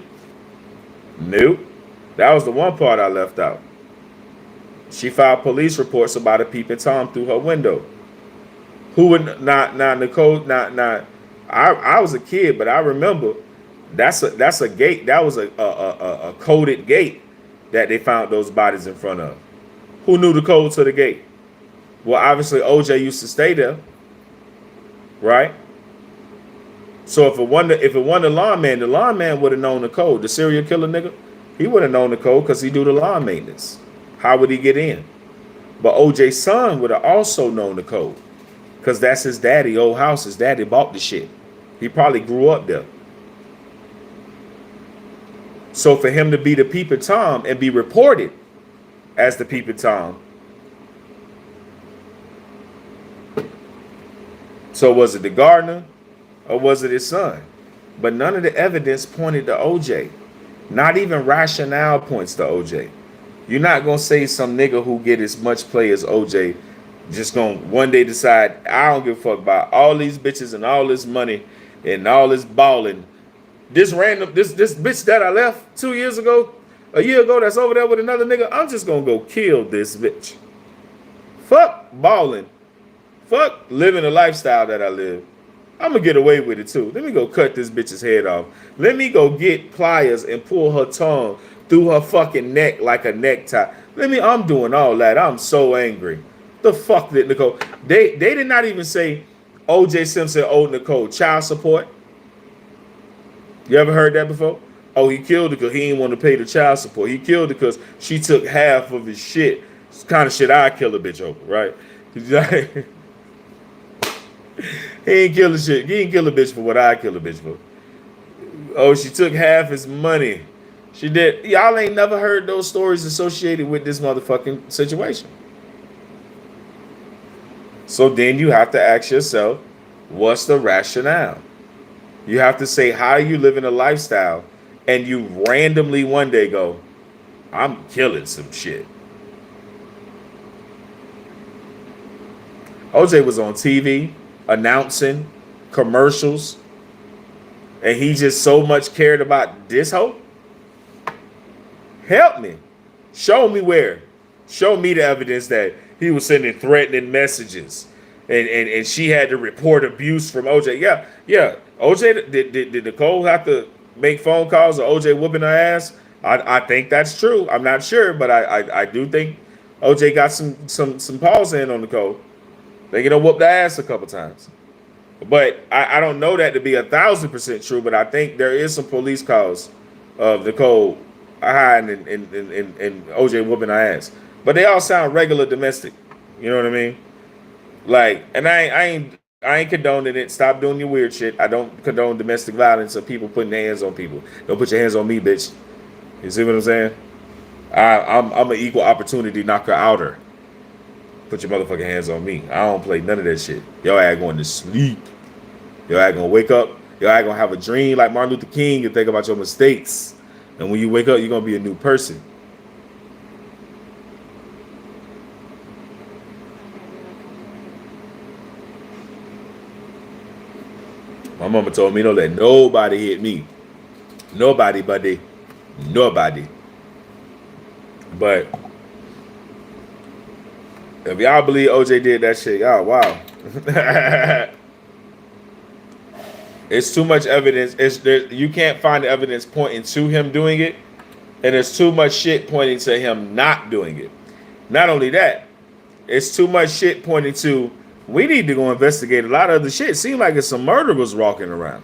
Nope. That was the one part I left out. She filed police reports about a peeping Tom through her window. Who would not Nicole? Not. I was a kid, but I remember that's a gate. That was a coded gate that they found those bodies in front of. Who knew the code to the gate? Well, obviously OJ used to stay there, right? So if it wasn't the lawman would have known the code. The serial killer nigga, he would have known the code because he do the lawn maintenance. How would he get in? But OJ's son would have also known the code because that's his daddy old house. His daddy bought the shit. He probably grew up there. So for him to be the peeping Tom and be reported as the peeping Tom. So was it the gardener or was it his son? But none of the evidence pointed to OJ. Not even rationale points to OJ. You're not gonna say some nigga who get as much play as OJ just gonna one day decide I don't give a fuck about all these bitches and all this money and all this balling. This bitch that I left 2 years ago, a year ago, that's over there with another nigga. I'm just gonna go kill this bitch. Fuck balling. Fuck living the lifestyle that I live. I'm gonna get away with it too. Let me go cut this bitch's head off. Let me go get pliers and pull her tongue through her fucking neck like a necktie. I'm doing all that. I'm so angry. The fuck did Nicole? They did not even say OJ Simpson owed Nicole child support. You ever heard that before? Oh, he killed her because he didn't want to pay the child support. He killed her because she took half of his shit. It's the kind of shit I kill a bitch over, right? He ain't kill a shit. He ain't kill a bitch for what I kill a bitch for. Oh, she took half his money. She did. Y'all ain't never heard those stories associated with this motherfucking situation. So then you have to ask yourself, what's the rationale? You have to say, how are you living a lifestyle? And you randomly one day go, I'm killing some shit. OJ was on TV announcing commercials, and he just so much cared about this hoe. Help me. Show me where. Show me the evidence that he was sending threatening messages and she had to report abuse from OJ. Yeah. OJ, did Nicole have to make phone calls or OJ whooping her ass? I think that's true. I'm not sure, but I do think OJ got some paws in on Nicole. They get whoop the ass a couple times. But I don't know that to be 1,000% true, but I think there is some police calls of Nicole hiding and OJ whooping her ass. But they all sound regular domestic. You know what I mean? Like, and I ain't condoning it. Stop doing your weird shit. I don't condone domestic violence or people putting their hands on people. Don't put your hands on me, bitch. You see what I'm saying? I'm an equal opportunity knocker outer. Put your motherfucking hands on me. I don't play none of that shit. Your ass going to sleep. Your ass gonna wake up. Your ass gonna have a dream like Martin Luther King and think about your mistakes. And when you wake up, you're gonna be a new person. My mama told me don't let nobody hit me. Nobody, buddy. Nobody. But if y'all believe OJ did that shit, y'all, wow. It's too much evidence. You can't find evidence pointing to him doing it. And there's too much shit pointing to him not doing it. Not only that, it's too much shit pointing to we need to go investigate a lot of other shit. It seems like it's some murderers walking around.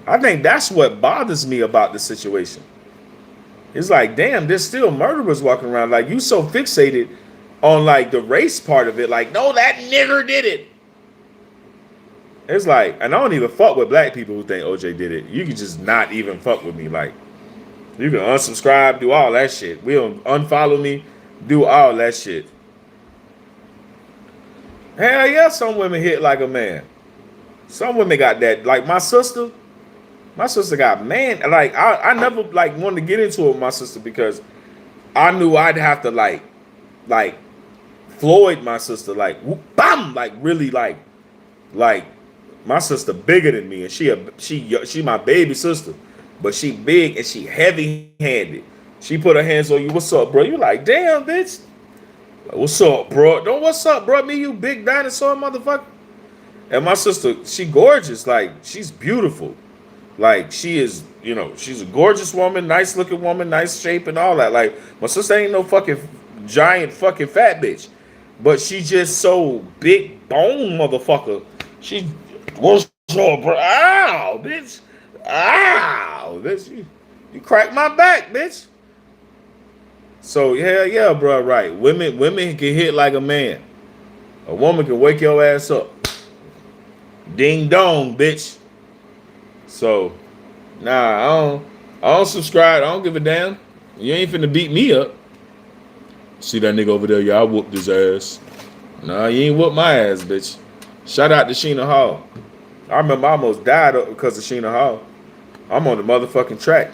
I think that's what bothers me about the situation. It's like, damn, there's still murderers walking around. Like, you so fixated on, like, the race part of it. Like, no, that nigger did it. It's like, and I don't even fuck with black people who think OJ did it. You can just not even fuck with me. Like, you can unsubscribe, do all that shit. We'll unfollow me, do all that shit. Hell yeah, some women hit like a man. Some women got that. Like my sister got man. Like I never like wanted to get into it with my sister because I knew I'd have to like Floyd my sister like whoop, bam, like really like my sister bigger than me and she my baby sister, but she big and she heavy handed. She put her hands on you. What's up, bro? You like damn bitch. What's up, bro? Don't what's up, bro? Me, you big dinosaur motherfucker. And my sister, she gorgeous. Like, she's beautiful. Like, she is, you know, she's a gorgeous woman, nice looking woman, nice shape and all that. Like, my sister ain't no fucking giant fucking fat bitch. But she just so big bone motherfucker. She, what's up, bro? Ow, bitch. Ow, bitch. You cracked my back, bitch. So yeah, bro, right. Women can hit like a man. A woman can wake your ass up. Ding dong, bitch. So, nah, I don't subscribe. I don't give a damn. You ain't finna beat me up. See that nigga over there? Yeah, I whooped his ass. Nah, you ain't whooped my ass, bitch. Shout out to Sheena Hall. I remember I almost died because of Sheena Hall. I'm on the motherfucking track.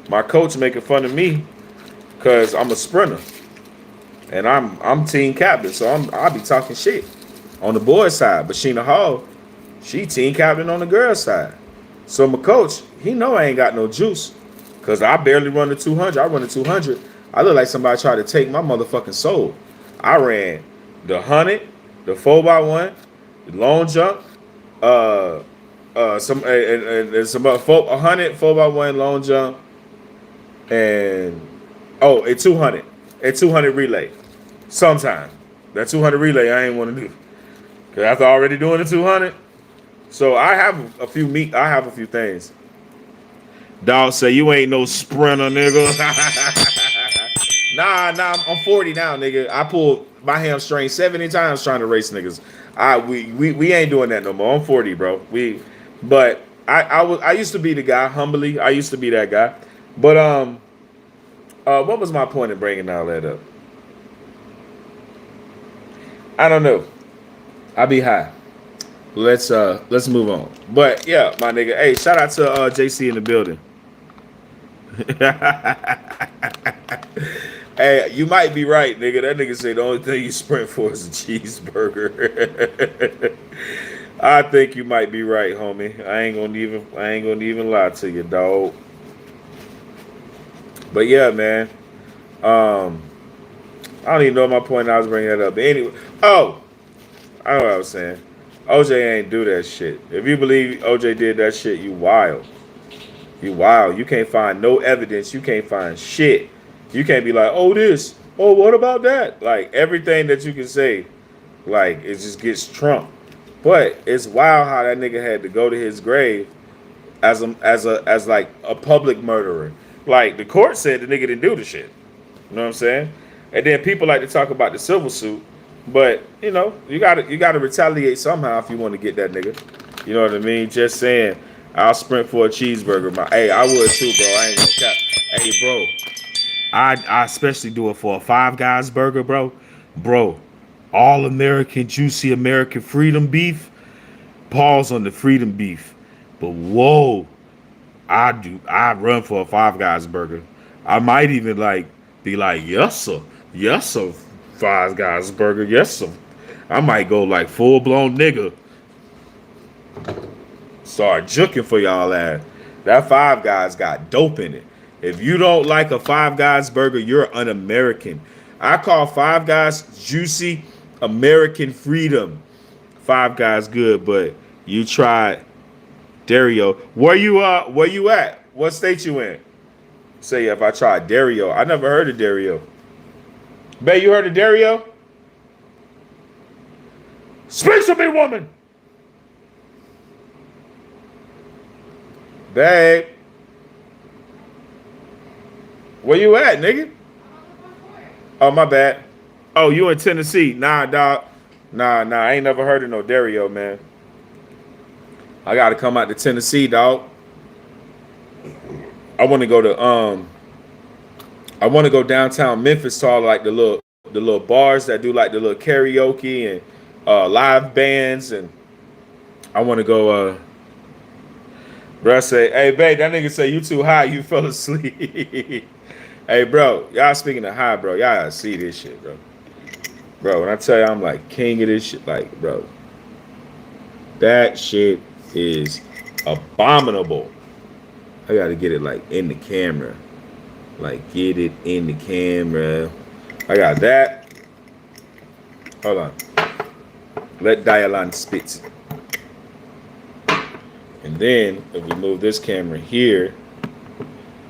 My coach making fun of me cause I'm a sprinter and I'm team captain, so I'll be talking shit on the boys' side. But Sheena Hall, she team captain on the girls' side. So my coach, he know I ain't got no juice, cause I barely run the 200. I run the 200. I look like somebody tried to take my motherfucking soul. I ran the 100, the 4x1, the long jump, some 100, 4x1 long jump, and a 200 relay. Sometime that 200 relay I ain't want to do, cause after already doing the 200. So I have a few things. Dog say you ain't no sprinter, nigga. Nah, I'm 40 now, nigga. I pulled my hamstring 70 times trying to race niggas. We ain't doing that no more. I'm 40, bro. But I used to be the guy, humbly. I used to be that guy. But what was my point in bringing all that up? I don't know. I be high. Let's move on. But yeah, my nigga. Hey, shout out to JC in the building. Hey, you might be right, nigga. That nigga say the only thing you sprint for is a cheeseburger. I think you might be right, homie. I ain't gonna even lie to you, dog. But yeah, man. I don't even know my point. I was bringing that up. But anyway, I know what I was saying. OJ ain't do that shit. If you believe OJ did that shit, you wild. You wild. You can't find no evidence. You can't find shit. You can't be like, oh, this. Oh, what about that? Like, everything that you can say, like, it just gets trumped. But it's wild how that nigga had to go to his grave as like a public murderer. Like, the court said the nigga didn't do the shit. You know what I'm saying? And then people like to talk about the civil suit. But, you know, you gotta retaliate somehow if you want to get that nigga. You know what I mean? Just saying, I'll sprint for a cheeseburger. Hey, I would too, bro. I ain't gonna cap. Hey, bro. I especially do it for a Five Guys burger, bro. Bro, all American, juicy American freedom beef. Pause on the freedom beef. But whoa, I run for a Five Guys burger. I might even be like, yes sir, Five Guys burger, yes sir. I might go like full blown nigga. Start juking for y'all ass. That Five Guys got dope in it. If you don't like a Five Guys burger, you're un-American. I call Five Guys juicy American freedom. Five Guys good, but you tried Dario. Where you at? What state you in? Say if I tried Dario. I never heard of Dario. Babe, you heard of Dario? Speak to me, woman. Babe. Where you at, nigga? Oh, my bad. Oh, you in Tennessee? Nah, dog. Nah. I ain't never heard of no Dario, man. I gotta come out to Tennessee, dog. I want to go downtown Memphis to all like the little bars that do like the little karaoke and live bands, and I want to go. Bro, I say, hey, babe, that nigga say you too high, you fell asleep. Hey, bro, y'all speaking of high, bro, y'all gotta see this shit, bro. Bro, when I tell you I'm like king of this shit, like, bro, that shit is abominable. I gotta get it like in the camera. Like, get it in the camera. I got that. Hold on. Let Dialan spit. And then, if we move this camera here,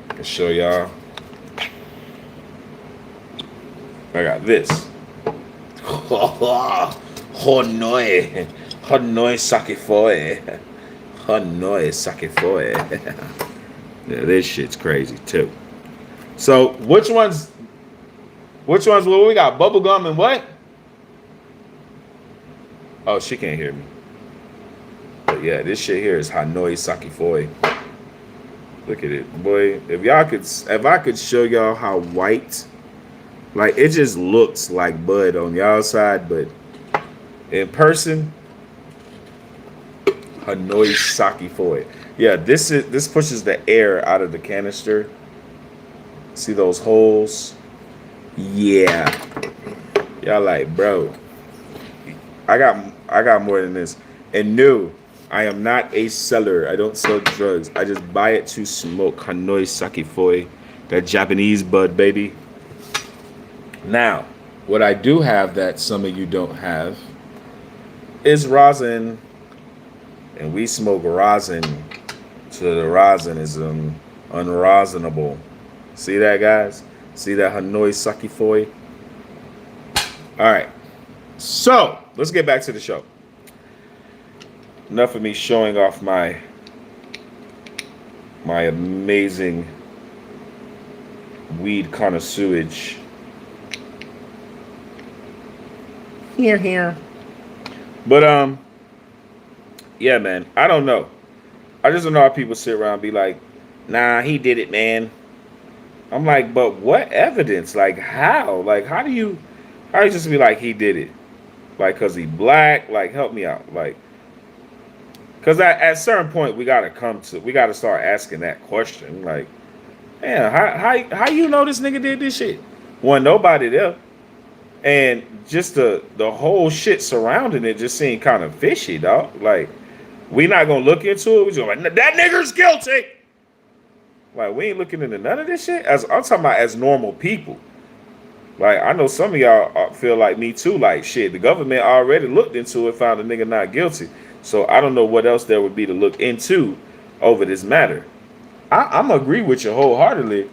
I can show y'all. I got this. Hanoi. Hanoi sake foe. Hanoi sake foe. Yeah, this shit's crazy, too. So, which ones, well, we got bubblegum and what? Oh, she can't hear me. But yeah, this shit here is Hanoi Sake Foy. Look at it, boy. If I could show y'all how white, like, it just looks like bud on y'all side, but in person, Hanoi Sake Foy. Yeah, this pushes the air out of the canister. See those holes? Yeah. Y'all like, bro, I got more than this. And no, I am not a seller. I don't sell drugs. I just buy it to smoke Hanoi Saki Foi, that Japanese bud, baby. Now, what I do have that some of you don't have is rosin, and we smoke rosin to the rosin is unrosinable. See that, guys? See that Hanoi Saki Foi? All right. So let's get back to the show. Enough of me showing off my amazing weed connoisseurage. Here. But yeah, man. I don't know. I just don't know how people sit around and be like, nah, he did it, man. I'm like, but what evidence? Like, how? Like, how do you just be like, he did it? Like, cause he black? Like, help me out. Like, cause at a certain point we gotta start asking that question. Like, man, how you know this nigga did this shit? Wasn't nobody there, and just the whole shit surrounding it just seemed kind of fishy, dog. Like, we not gonna look into it. We just like, that nigga's guilty. Like, we ain't looking into none of this shit. As I'm talking about, as normal people. Like, I know some of y'all feel like me too. Like, shit, the government already looked into it, found a nigga not guilty. So I don't know what else there would be to look into over this matter. I'm agree with you wholeheartedly,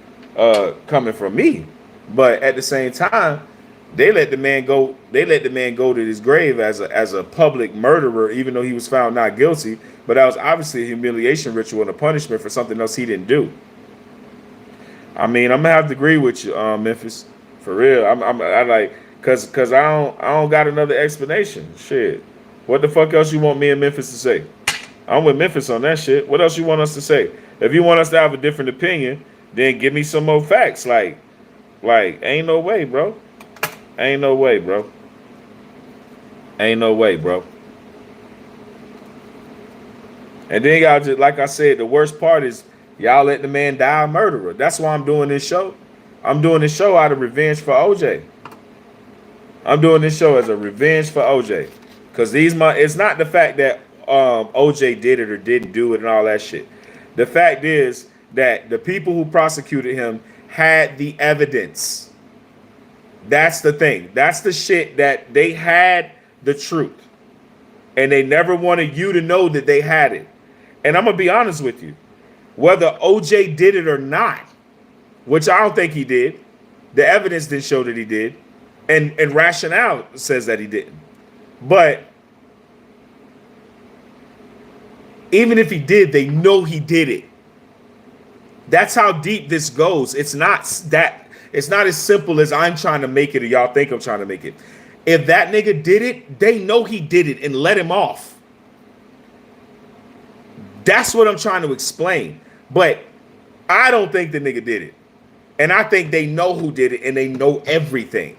coming from me. But at the same time, they let the man go. They let the man go to his grave as a public murderer, even though he was found not guilty. But that was obviously a humiliation ritual and a punishment for something else he didn't do. I mean, I'm gonna have to agree with you, Memphis, for real. I like, cause I don't got another explanation. Shit, what the fuck else you want me and Memphis to say? I'm with Memphis on that shit. What else you want us to say? If you want us to have a different opinion, then give me some more facts. Like, ain't no way, bro. Ain't no way, bro. Ain't no way, bro. And then y'all just, like I said, the worst part is y'all let the man die a murderer. That's why I'm doing this show. I'm doing this show out of revenge for OJ. I'm doing this show as a revenge for OJ. Because it's not the fact that OJ did it or didn't do it and all that shit. The fact is that the people who prosecuted him had the evidence. That's the thing. That's the shit that they had the truth. And they never wanted you to know that they had it. And I'm going to be honest with you. Whether OJ did it or not, which I don't think he did, the evidence didn't show that he did. And rationale says that he didn't. But even if he did, they know he did it. That's how deep this goes. It's not as simple as I'm trying to make it or y'all think I'm trying to make it. If that nigga did it, they know he did it and let him off. That's what I'm trying to explain. But I don't think the nigga did it. And I think they know who did it and they know everything.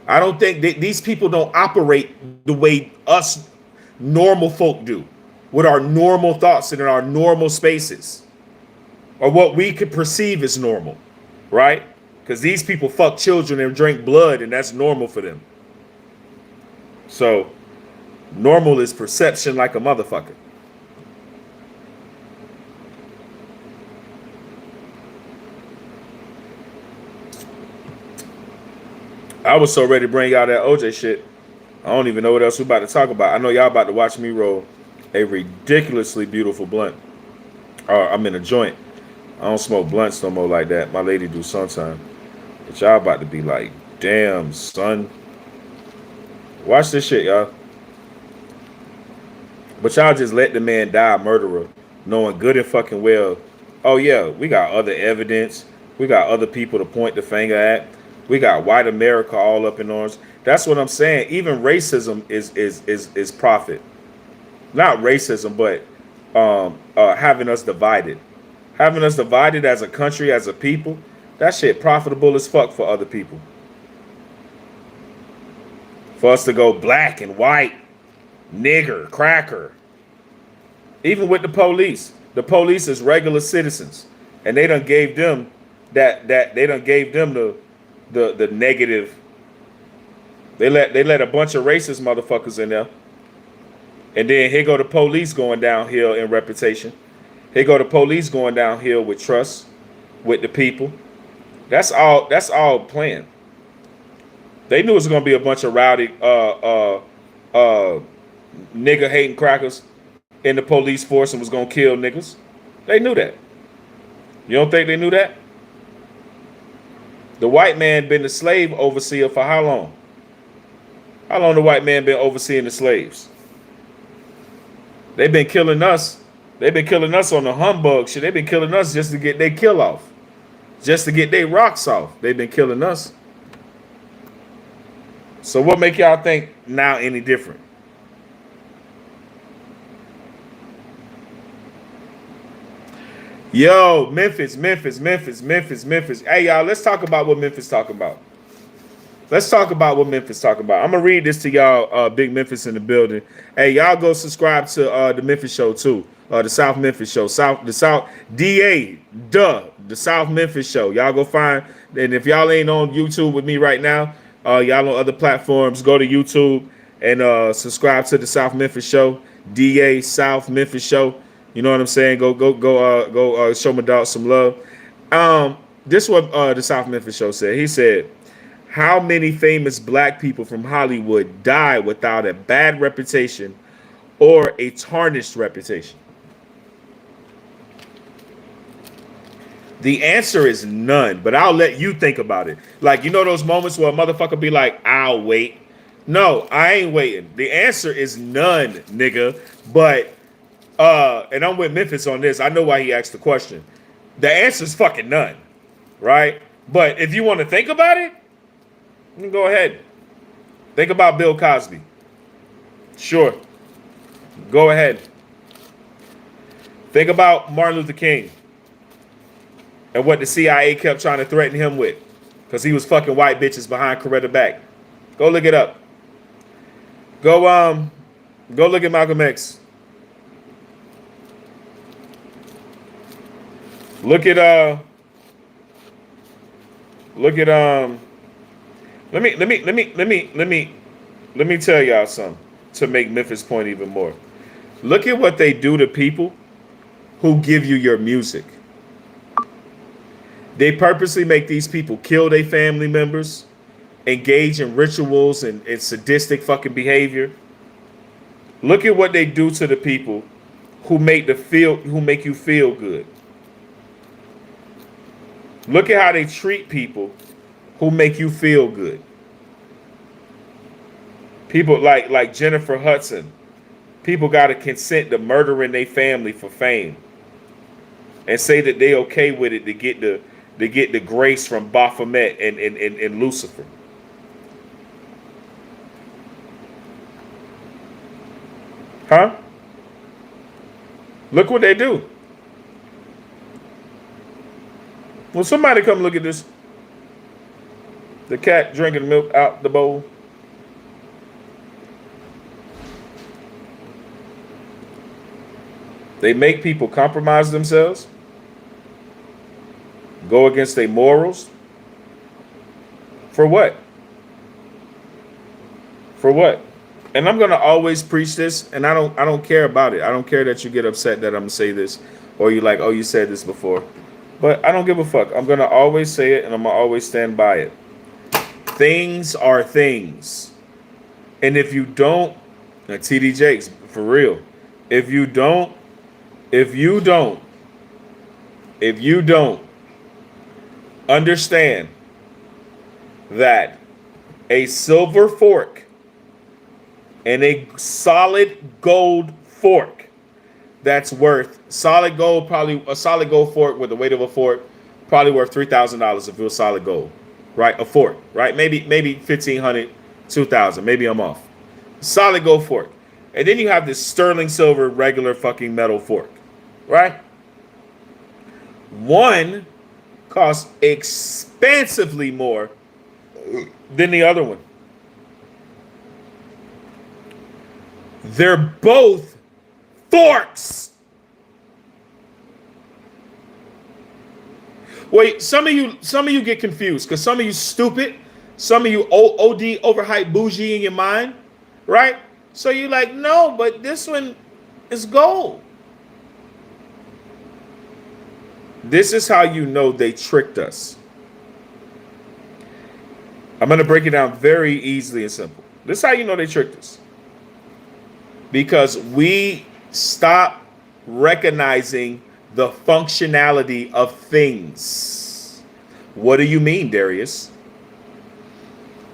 I don't think these people don't operate the way us normal folk do, with our normal thoughts and in our normal spaces, or what we could perceive as normal, right? Because these people fuck children and drink blood, and that's normal for them. So, normal is perception like a motherfucker. I was so ready to bring out that OJ shit. I don't even know what else we're about to talk about. I know y'all about to watch me roll a ridiculously beautiful blunt. I'm in a joint. I don't smoke blunts no more like that. My lady do sometime. But y'all about to be like, damn, son. Watch this shit, y'all. But y'all just let the man die a murderer, knowing good and fucking well, oh yeah, we got other evidence. We got other people to point the finger at. We got white America all up in arms. That's what I'm saying. Even racism is profit. Not racism, but having us divided. Having us divided as a country, as a people, that shit profitable as fuck for other people. For us to go black and white, nigger, cracker. Even with the police. The police is regular citizens. And they done gave them the the negative. They let a bunch of racist motherfuckers in there. And then here go the police going downhill in reputation. Here go the police going downhill with trust with the people. That's all planned. They knew it was gonna be a bunch of rowdy nigga hating crackers in the police force and was gonna kill niggas. They knew that. You don't think they knew that? The white man been the slave overseer for how long? How long the white man been overseeing the slaves? They've been killing us. They've been killing us on the humbug shit. They've been killing us just to get their kill off. Just to get their rocks off. They've been killing us. So what make y'all think now any different? Yo, Memphis. Hey, y'all, let's talk about what Memphis talking about. Let's talk about what Memphis talking about. I'm going to read this to y'all, Big Memphis in the building. Hey, y'all go subscribe to the Memphis show, too. The South Memphis show. The South Memphis show. Y'all go find, and if y'all ain't on YouTube with me right now, y'all on other platforms, go to YouTube and subscribe to the South Memphis show. DA South Memphis show. You know what I'm saying? Go show my dog some love. This is what the South Memphis show said. He said, how many famous black people from Hollywood die without a bad reputation or a tarnished reputation? The answer is none, but I'll let you think about it. Like, you know those moments where a motherfucker be like, I'll wait. No, I ain't waiting. The answer is none, nigga. But, and I'm with Memphis on this. I know why he asked the question. The answer is fucking none, right? But if you want to think about it, then go ahead. Think about Bill Cosby. Sure. Go ahead. Think about Martin Luther King. And what the CIA kept trying to threaten him with. Because he was fucking white bitches behind Coretta back. Go look it up. Go look at Malcolm X. Let me tell y'all something to make Memphis' point even more. Look at what they do to people who give you your music. They purposely make these people kill their family members, engage in rituals and sadistic fucking behavior. Look at what they do to the people who make you feel good. Look at how they treat people who make you feel good. People like Jennifer Hudson. People got to consent to murdering their family for fame, and say that they okay with it to get the grace from Baphomet and Lucifer. Huh? Look what they do. Will somebody come look at this? The cat drinking milk out the bowl. They make people compromise themselves, go against their morals. For what? For what? And I'm gonna always preach this, and I don't care about it. I don't care that you get upset that I'm gonna say this, or you like, oh, you said this before. But I don't give a fuck. I'm gonna always say it, and I'm gonna always stand by it. Things are things. And if you don't, TD Jakes, for real, if you don't understand that a silver fork and a solid gold fork that's worth solid gold, probably a solid gold fork with the weight of a fork, probably worth $3,000 if it was solid gold, right? A fork, right? Maybe $1,500, $2,000. Maybe I'm off. Solid gold fork. And then you have this sterling silver regular fucking metal fork, right? One costs expansively more than the other one. They're both forks. Wait, some of you get confused because some of you stupid, some of you OD overhyped bougie in your mind, right? So you're like, no, but this one is gold. This is how you know they tricked us. I'm going to break it down very easily and simple. This is how you know they tricked us. Because we stop recognizing the functionality of things. What do you mean, Darius?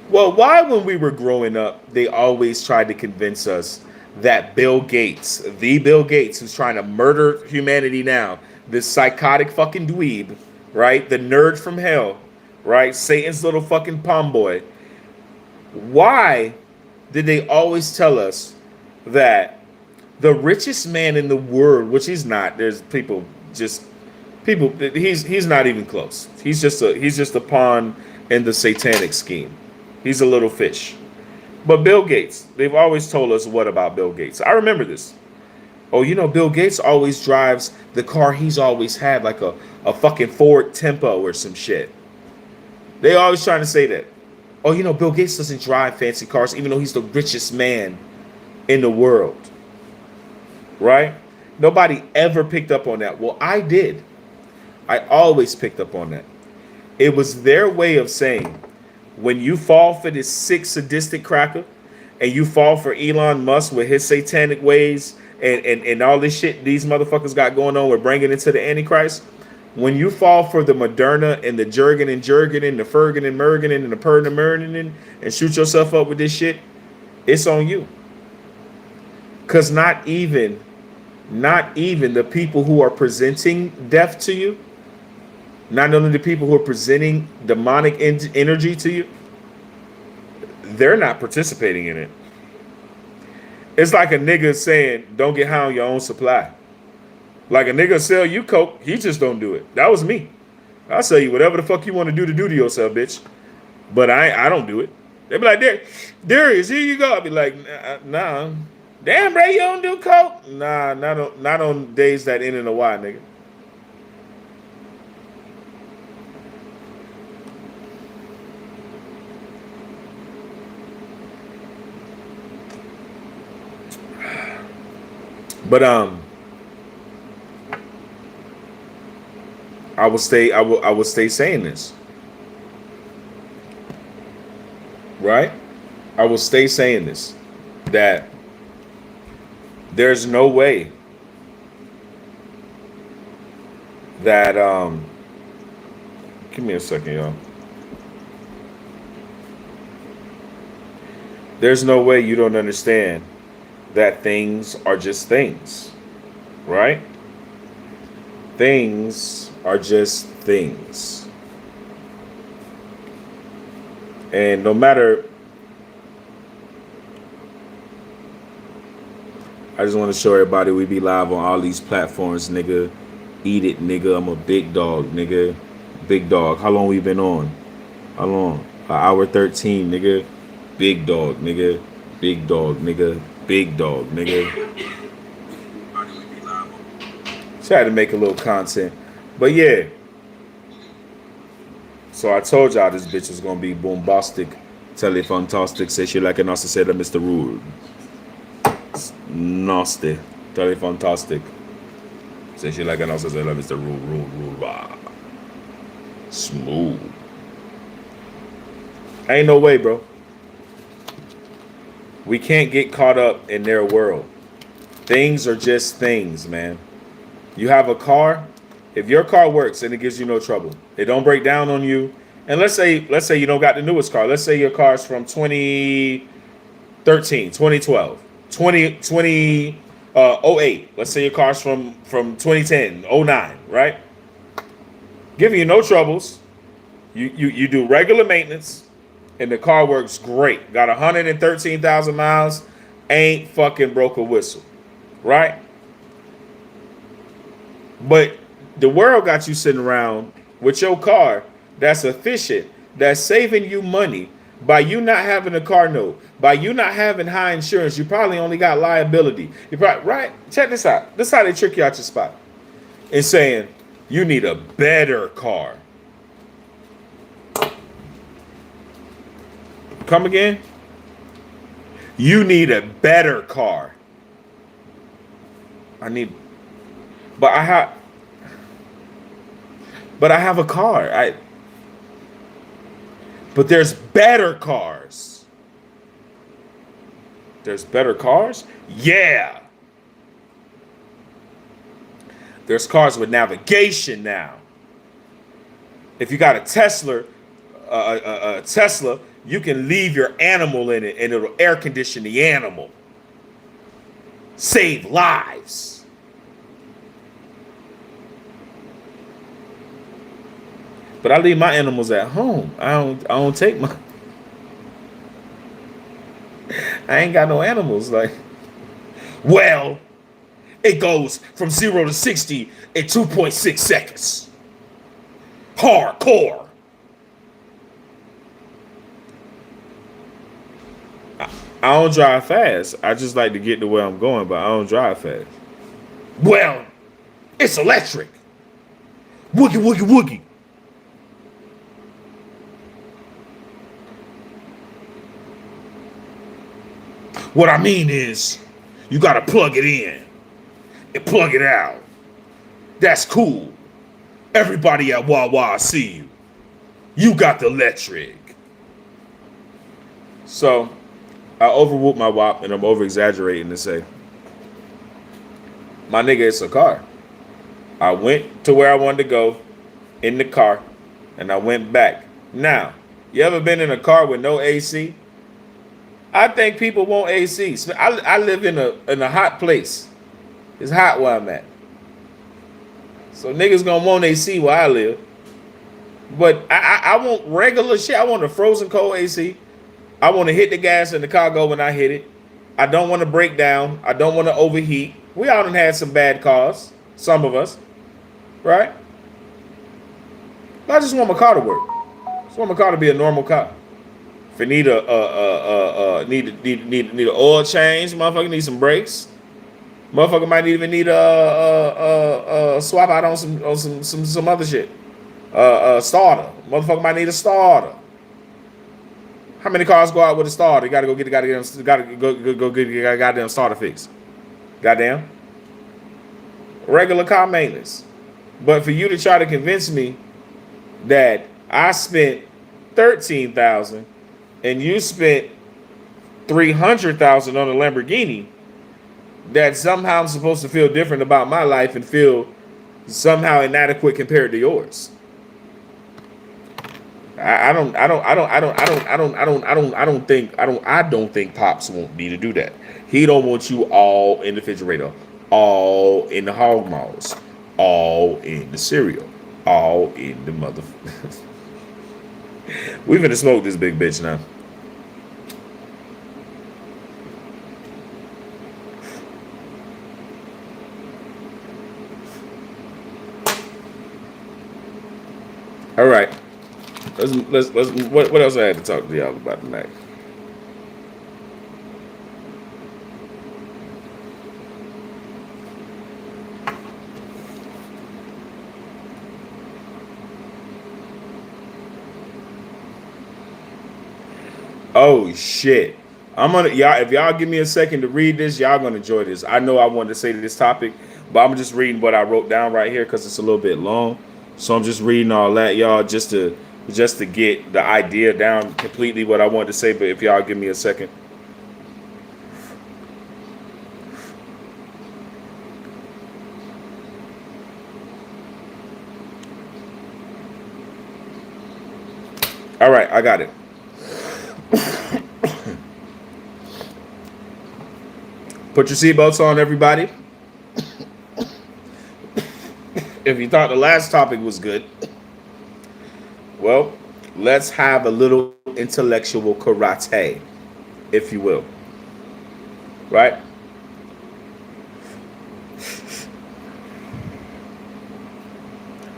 Well, why when we were growing up, they always tried to convince us that Bill Gates, the Bill Gates who's trying to murder humanity now, this psychotic fucking dweeb, right? The nerd from hell, right? Satan's little fucking palm boy. Why did they always tell us that the richest man in the world, which he's not, there's he's not even close. He's just a pawn in the satanic scheme. He's a little fish. But Bill Gates, they've always told us what about Bill Gates? I remember this. Oh, you know, Bill Gates always drives the car he's always had, like a fucking Ford Tempo or some shit. They always trying to say that. Oh, you know, Bill Gates doesn't drive fancy cars, even though he's the richest man in the world. Right? Nobody ever picked up on that. Well, I did. I always picked up on that. It was their way of saying, when you fall for this sick, sadistic cracker, and you fall for Elon Musk with his satanic ways and all this shit these motherfuckers got going on, we're bringing into the Antichrist. When you fall for the Moderna and the Jergen and the Fergen and Mergen and the Pern and Mergen and shoot yourself up with this shit, it's on you. Because not even the people who are presenting death to you, not only the people who are presenting demonic energy to you, they're not participating in it. It's like a nigga saying, don't get high on your own supply. Like a nigga sell you coke, he just don't do it. That was me. I'll sell you whatever the fuck you want to do to yourself, bitch. But I don't do it. They be like, Darius, here you go. I'll be like, nah. Damn, bro, you don't do coke? Nah, not on days that end in a Y, nigga. But I will stay saying this. Right? I will stay saying this. That there's no way that give me a second, y'all. There's no way you don't understand that things are just things, right? Things are just things. And no matter, I just want to show everybody we be live on all these platforms, nigga. Eat it, nigga. I'm a big dog, nigga. Big dog. How long we been on? How long? An hour 13, nigga. Big dog, nigga. Big dog, nigga. Big dog, nigga. Try to make a little content. But yeah. So I told y'all this bitch was gonna be bombastic, telefantastic, say shit like an also said that Mr. Rule. Nasty, telefantastic. Say shit like an also said that Mr. Rule. Smooth. Ain't no way, bro. We can't get caught up in their world. Things are just things, man. You have a car. If your car works and it gives you no trouble, it don't break down on you. And let's say you don't got the newest car. Let's say your car's from 2013, 2012, 08. Let's say your car's from 2010, 09, right? Giving you no troubles. You do regular maintenance. And the car works great. Got 113,000 miles. Ain't fucking broke a whistle. Right? But the world got you sitting around with your car that's efficient, that's saving you money by you not having a car note, by you not having high insurance. You probably only got liability. You probably, right? Check this out. This is how they trick you out your spot. And saying, you need a better car. Come again? You need a better car. I need, but I have a car. But there's better cars. There's better cars? Yeah. There's cars with navigation now. If you got a Tesla, you can leave your animal in it and it'll air condition the animal. Save lives. But I leave my animals at home. I don't take my. I ain't got no animals. Like, well, it goes from 0 to 60 in 2.6 seconds. Hardcore. I don't drive fast. I just like to get to where I'm going, but I don't drive fast. Well, it's electric. Woogie, woogie, woogie. What I mean is, you gotta plug it in and plug it out. That's cool. Everybody at Wawa, I see you. You got the electric. So, I overwhoop my WAP and I'm over exaggerating to say, my nigga, it's a car. I went to where I wanted to go in the car and I went back. Now, you ever been in a car with no AC? I think people want AC. I live in a hot place. It's hot where I'm at. So niggas gonna want AC where I live. But I want regular shit. I want a frozen cold AC. I want to hit the gas in the car go when I hit it. I don't want to break down. I don't want to overheat. We all done had some bad cars. Some of us. Right? I just want my car to work. I just want my car to be a normal car. If it need need an oil change, motherfucker need some brakes. Motherfucker might even need a swap out on some other shit. Starter. Motherfucker might need a starter. How many cars go out with a starter? You gotta go get a goddamn starter fix. Goddamn. Regular car maintenance. But for you to try to convince me that I spent $13,000 and you spent $300,000 on a Lamborghini, that somehow I'm supposed to feel different about my life and feel somehow inadequate compared to yours. I don't think Pops want me to do that. He don't want you all in the refrigerator, all in the hog maws, all in the cereal, all in the mother. We finna smoke this big bitch now. All right. Let's what else I had to talk to y'all about tonight? Oh shit. I'm gonna y'all if y'all give me a second to read this, y'all gonna enjoy this. I know I wanted to say this topic, but I'm just reading what I wrote down right here because it's a little bit long. So I'm just reading all that, y'all, just to get the idea down completely what I wanted to say. But if y'all give me a second. All right, I got it. Put your seatbelts on, everybody. If you thought the last topic was good, well, let's have a little intellectual karate, if you will. Right?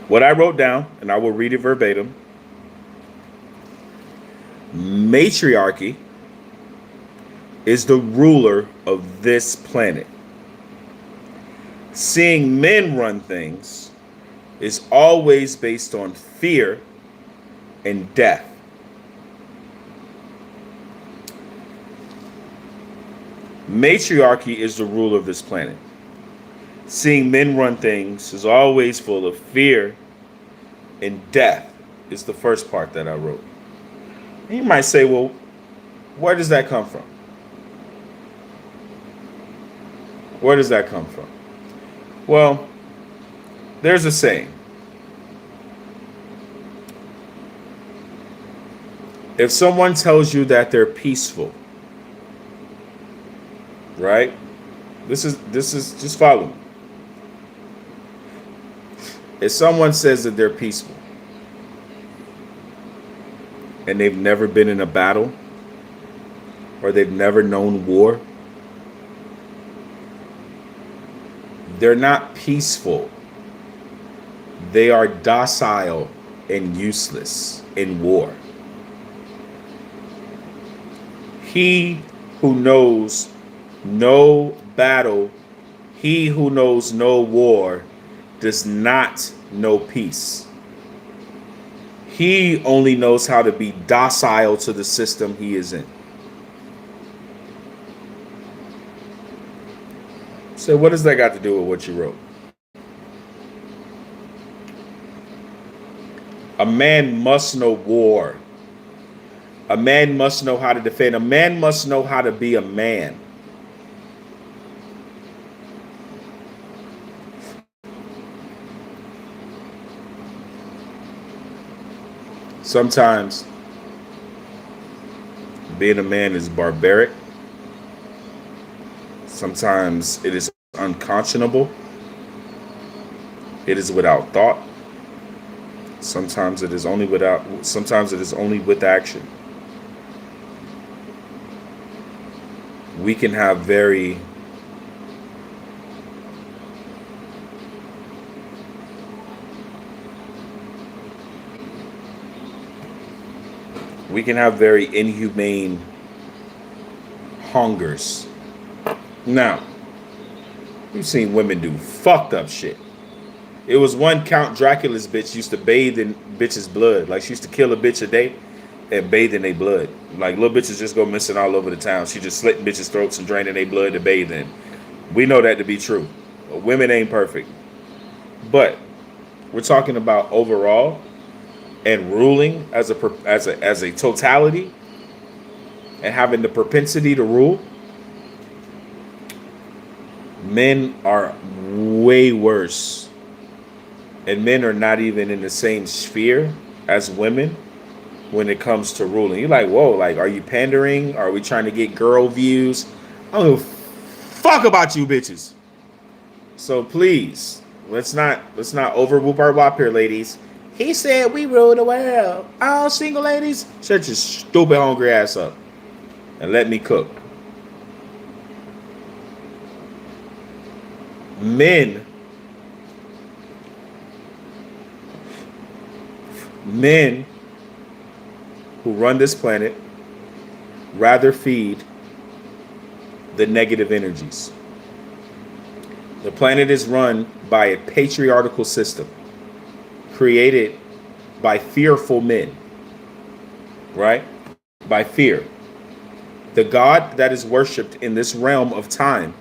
What I wrote down, and I will read it verbatim. Matriarchy is the ruler of this planet. Seeing men run things is always based on fear and death. Matriarchy is the rule of this planet. Seeing men run things is always full of fear and death is the first part that I wrote. And you might say, well, where does that come from? Where does that come from? Well, there's a saying. If someone tells you that they're peaceful, right? This is just follow me. If someone says that they're peaceful and they've never been in a battle or they've never known war, they're not peaceful. They are docile and useless in war. He who knows no battle, he who knows no war, does not know peace. He only knows how to be docile to the system he is in. So what does that got to do with what you wrote? A man must know war. A man must know how to defend. A man must know how to be a man. Sometimes being a man is barbaric. Sometimes it is unconscionable. It is without thought. Sometimes it is only with action. We can have very inhumane hungers. Now, we've seen women do fucked up shit. It was one Count Dracula's bitch used to bathe in bitches' blood. Like, she used to kill a bitch a day and bathe in their blood. Like, little bitches just go missing all over the town. She just slit bitches' throats and draining their blood to bathe in. We know that to be true. Women ain't perfect. But we're talking about overall and ruling as a totality and having the propensity to rule. Men are way worse. And men are not even in the same sphere as women when it comes to ruling. You're like, whoa, like, are you pandering? Are we trying to get girl views? I don't give a fuck about you bitches. So please, let's not over whoop our wop here, ladies. He said we rule the world. All single ladies, shut your stupid hungry ass up and let me cook. Men who run this planet rather feed the negative energies. The planet is run by a patriarchal system created by fearful men, right? By fear. The God that is worshipped in this realm of time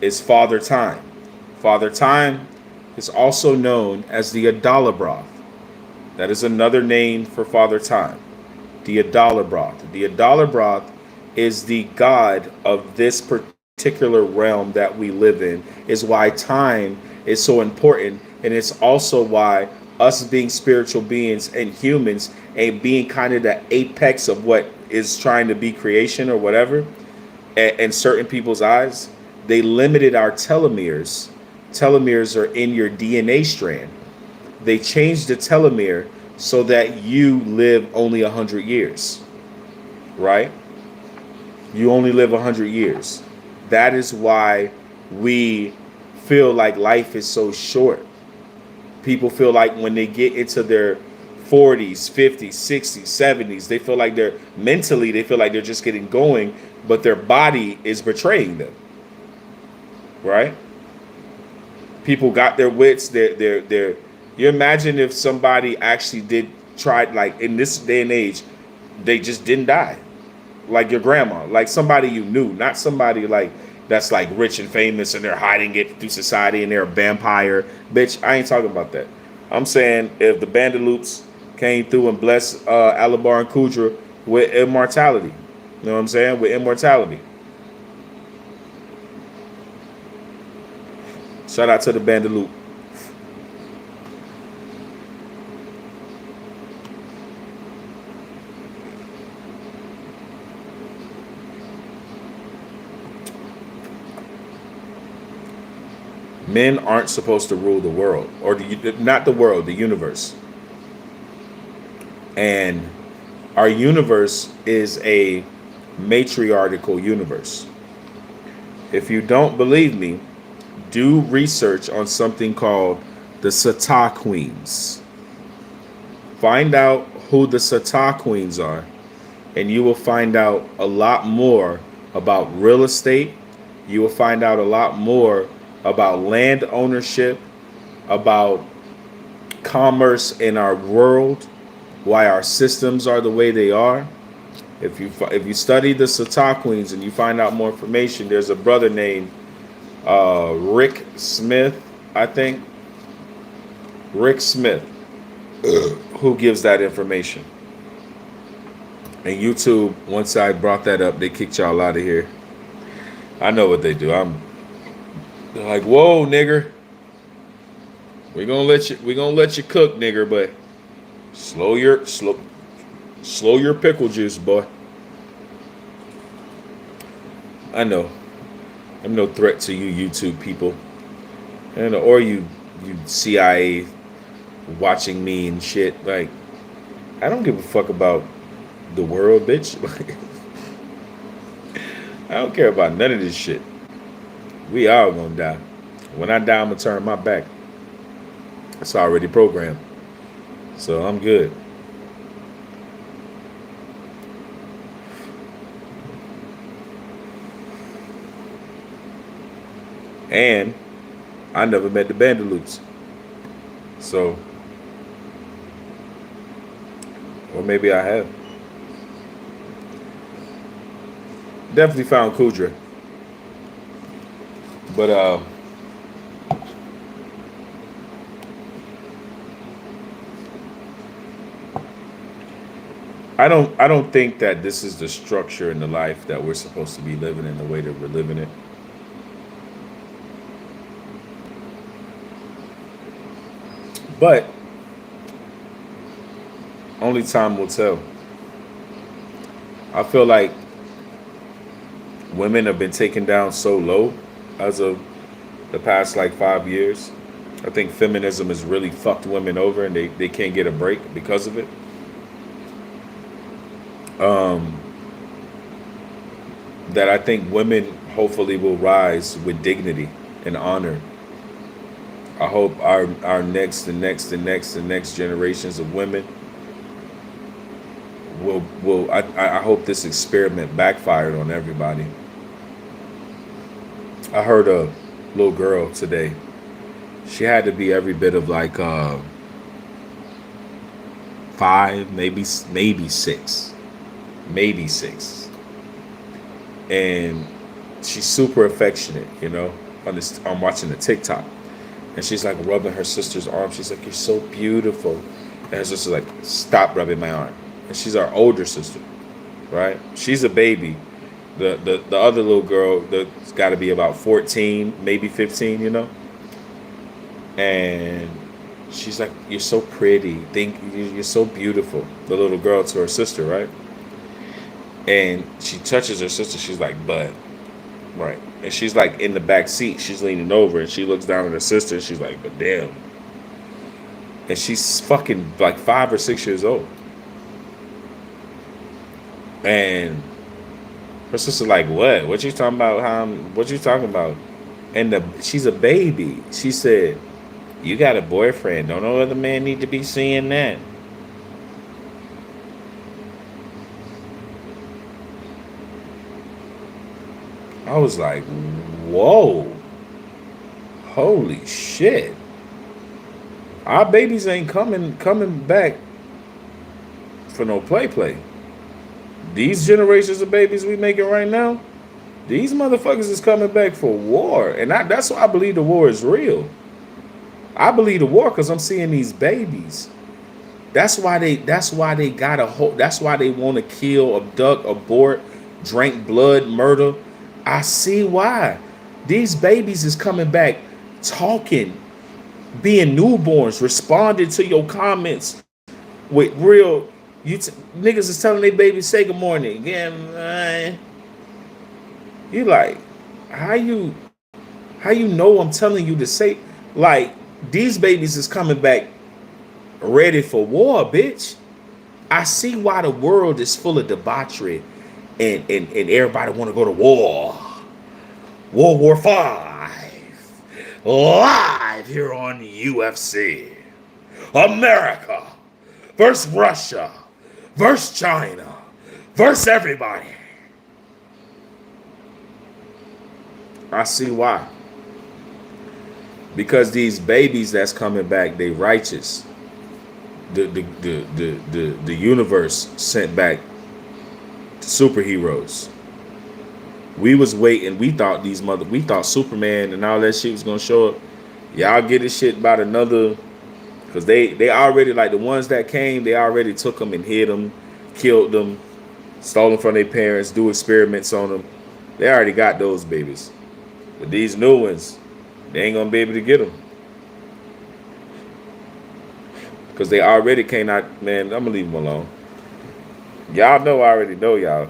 is Father Time. Father Time is also known as the Adalabroth. That is another name for Father Time. The Adalabroth. The Adalabroth is the God of this particular realm that we live in. Is why time is so important, and it's also why us being spiritual beings and humans and being kind of the apex of what is trying to be creation or whatever, and certain people's eyes, they limited our telomeres. Telomeres are in your DNA strand. They changed the telomere so that you live only 100 years, right? You only live 100 years. That is why we feel like life is so short. People feel like when they get into their 40s, 50s, 60s, 70s, they feel like they feel like they're just getting going, but their body is betraying them, right? People got their wits. You imagine if somebody actually did try, like in this day and age, they just didn't die. like your grandma, like somebody you knew, not somebody like that's like rich and famous and they're hiding it through society and they're a vampire. Bitch, I ain't talking about that. I'm saying if the Bandaloops came through and blessed Alabar and Kudra with immortality. You know what I'm saying? With immortality. Shout out to the Bandaloop. Men aren't supposed to rule the world, or not the world, the universe. And our universe is a matriarchal universe. If you don't believe me, do research on something called the Sata Queens. Find out who the Sata Queens are, and you will find out a lot more about real estate. You will find out a lot more about land ownership, about commerce in our world, why our systems are the way they are. If you study the Sata Queens and you find out more information, there's a brother named Rick Smith, I think. Rick Smith, who gives that information. And YouTube, once I brought that up, they kicked y'all out of here. I know what they do. They're like, whoa, nigger. We're gonna let you cook, nigger, but slow your pickle juice, boy. I know. I'm no threat to you YouTube people. And or you CIA watching me and shit. Like, I don't give a fuck about the world, bitch. I don't care about none of this shit. We all gonna die. When I die, I'm gonna turn my back. It's already programmed. So I'm good. And I never met the Bandaloops. So, or maybe I have. Definitely found Kudra. But I don't think that this is the structure in the life that we're supposed to be living in the way that we're living it. But only time will tell. I feel like women have been taken down so low as of the past like 5 years. I think feminism has really fucked women over and they can't get a break because of it. That I think women hopefully will rise with dignity and honor. I hope our next and next and next and next generations of women will I hope this experiment backfired on everybody. I heard a little girl today. She had to be every bit of like 5, maybe 6. Maybe 6. And she's super affectionate, you know. I'm watching the TikTok. And she's like rubbing her sister's arm. She's like, "You're so beautiful." And her sister's like, "Stop rubbing my arm." And she's our older sister, right? She's a baby. The other little girl that's got to be about 14, maybe 15, you know. And she's like, "You're so pretty. You're so beautiful." The little girl to her sister, right? And she touches her sister. She's like, "Bud," right? And she's like in the back seat. She's leaning over and she looks down at her sister. And she's like, "But damn." And she's fucking like 5 or 6 years old. And her sister like, "What? What you talking about? What you talking about?" And she's a baby. She said, "You got a boyfriend. Don't no other man need to be seeing that." I was like, whoa. Holy shit. Our babies ain't coming back for no play. These generations of babies we making right now, these motherfuckers is coming back for war, and that's why I believe the war is real. I believe the war because I'm seeing these babies. That's why they. That's why they got a whole. That's why they want to kill, abduct, abort, drink blood, murder. I see why. These babies is coming back, talking, being newborns, responding to your comments with real. Niggas is telling their babies say good morning. Yeah, man. You like, how you know I'm telling you to say, like, these babies is coming back ready for war, bitch. I see why the world is full of debauchery and everybody want to go to war. World War V. Live here on UFC. America versus Russia versus China versus everybody. I see why. Because these babies that's coming back, they righteous. The universe sent back superheroes. We was waiting. We thought we thought Superman and all that shit was gonna show up. Y'all get this shit about another, because they already, like, the ones that came, they already took them and hid them, killed them, stole them from their parents, do experiments on them. They already got those babies. But these new ones, they ain't gonna be able to get them. Because they already cannot, man, I'm gonna leave them alone. Y'all know, I already know y'all.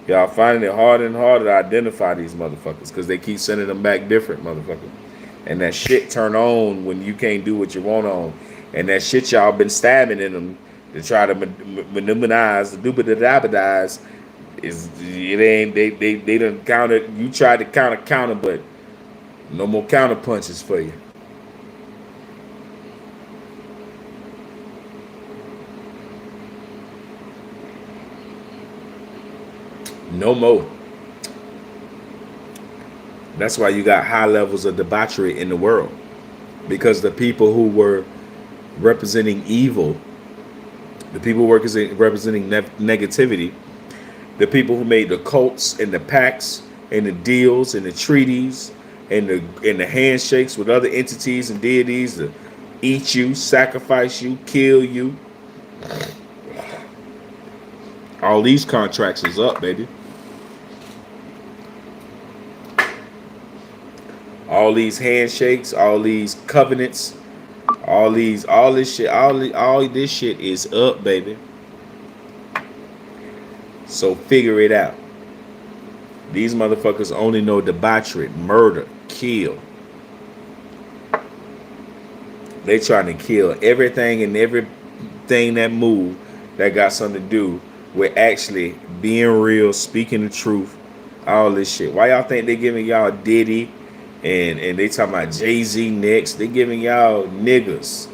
Y'all finding it harder and harder to identify these motherfuckers because they keep sending them back different, motherfuckers. And that shit turn on when you can't do what you want on. And that shit y'all been stabbing in them to try to minimize, doobadabadize, it ain't, they done counter, you tried to counter, but no more counter punches for you. No more. That's why you got high levels of debauchery in the world. Because the people who were representing evil, the people representing negativity, the people who made the cults and the pacts and the deals and the treaties and the handshakes with other entities and deities to eat you, sacrifice you, kill you. All these contracts is up, baby. All these handshakes, all these covenants, all this shit, all this shit is up, baby. So figure it out. These motherfuckers only know debauchery, murder, kill. They trying to kill everything and everything that move that got something to do with actually being real, speaking the truth, all this shit. Why y'all think they giving y'all Diddy and they talking about Jay-Z next? They giving y'all niggas.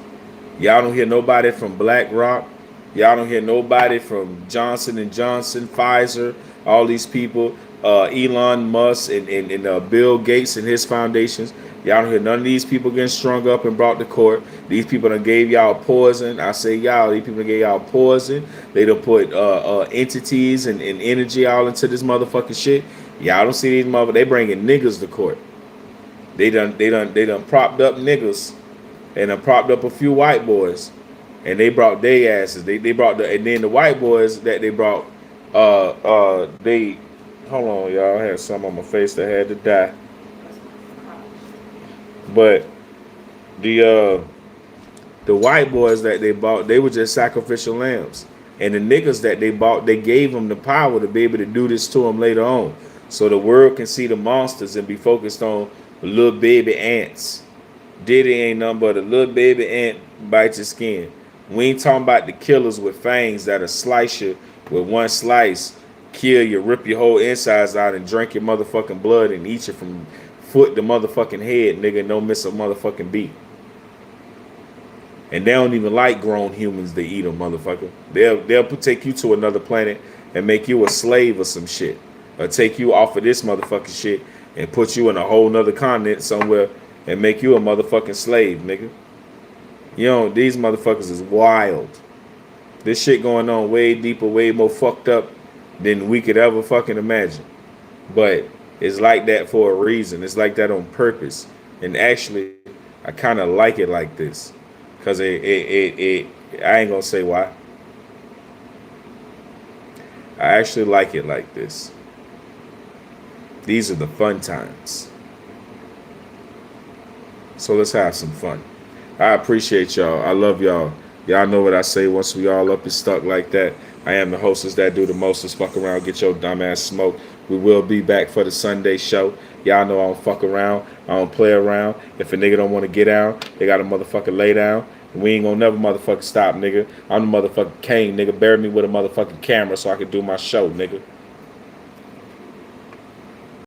Y'all don't hear nobody from BlackRock. Y'all don't hear nobody from Johnson & Johnson, Pfizer, all these people, Elon Musk and Bill Gates and his foundations. Y'all don't hear none of these people getting strung up and brought to court. These people done gave y'all poison. I say y'all, these people gave y'all poison. They done put entities and energy all into this motherfucking shit. Y'all don't see these motherfuckers. They bringing niggas to court. They done propped up niggas and done propped up a few white boys. And they brought their asses. They brought and then the white boys that they brought, they, hold on, y'all, I had something on my face that had to die. But the white boys that they bought, they were just sacrificial lambs. And the niggas that they bought, they gave them the power to be able to do this to them later on. So the world can see the monsters and be focused on the little baby ants. Diddy ain't nothing but a little baby ant bites your skin. We ain't talking about the killers with fangs that'll slice you with one slice, kill you, rip your whole insides out and drink your motherfucking blood and eat you from foot to motherfucking head, nigga. Don't miss a motherfucking beat. And they don't even like grown humans to eat them, motherfucker. They'll take you to another planet and make you a slave or some shit. Or take you off of this motherfucking shit and put you in a whole nother continent somewhere and make you a motherfucking slave, nigga. You know, these motherfuckers is wild. This shit going on way deeper, way more fucked up than we could ever fucking imagine. But it's like that for a reason. It's like that on purpose. And actually, I kind of like it like this. Because I ain't going to say why. I actually like it like this. These are the fun times. So let's have some fun. I appreciate y'all. I love y'all. Y'all know what I say once we all up and stuck like that. I am the hostess that do the mostest. Fuck around, get your dumb ass smoked. We will be back for the Sunday show. Y'all know I don't fuck around. I don't play around. If a nigga don't want to get down, they got to motherfucker lay down. We ain't gonna never motherfucking stop, nigga. I'm the motherfucking king, nigga. Bury me with a motherfucking camera so I can do my show, nigga.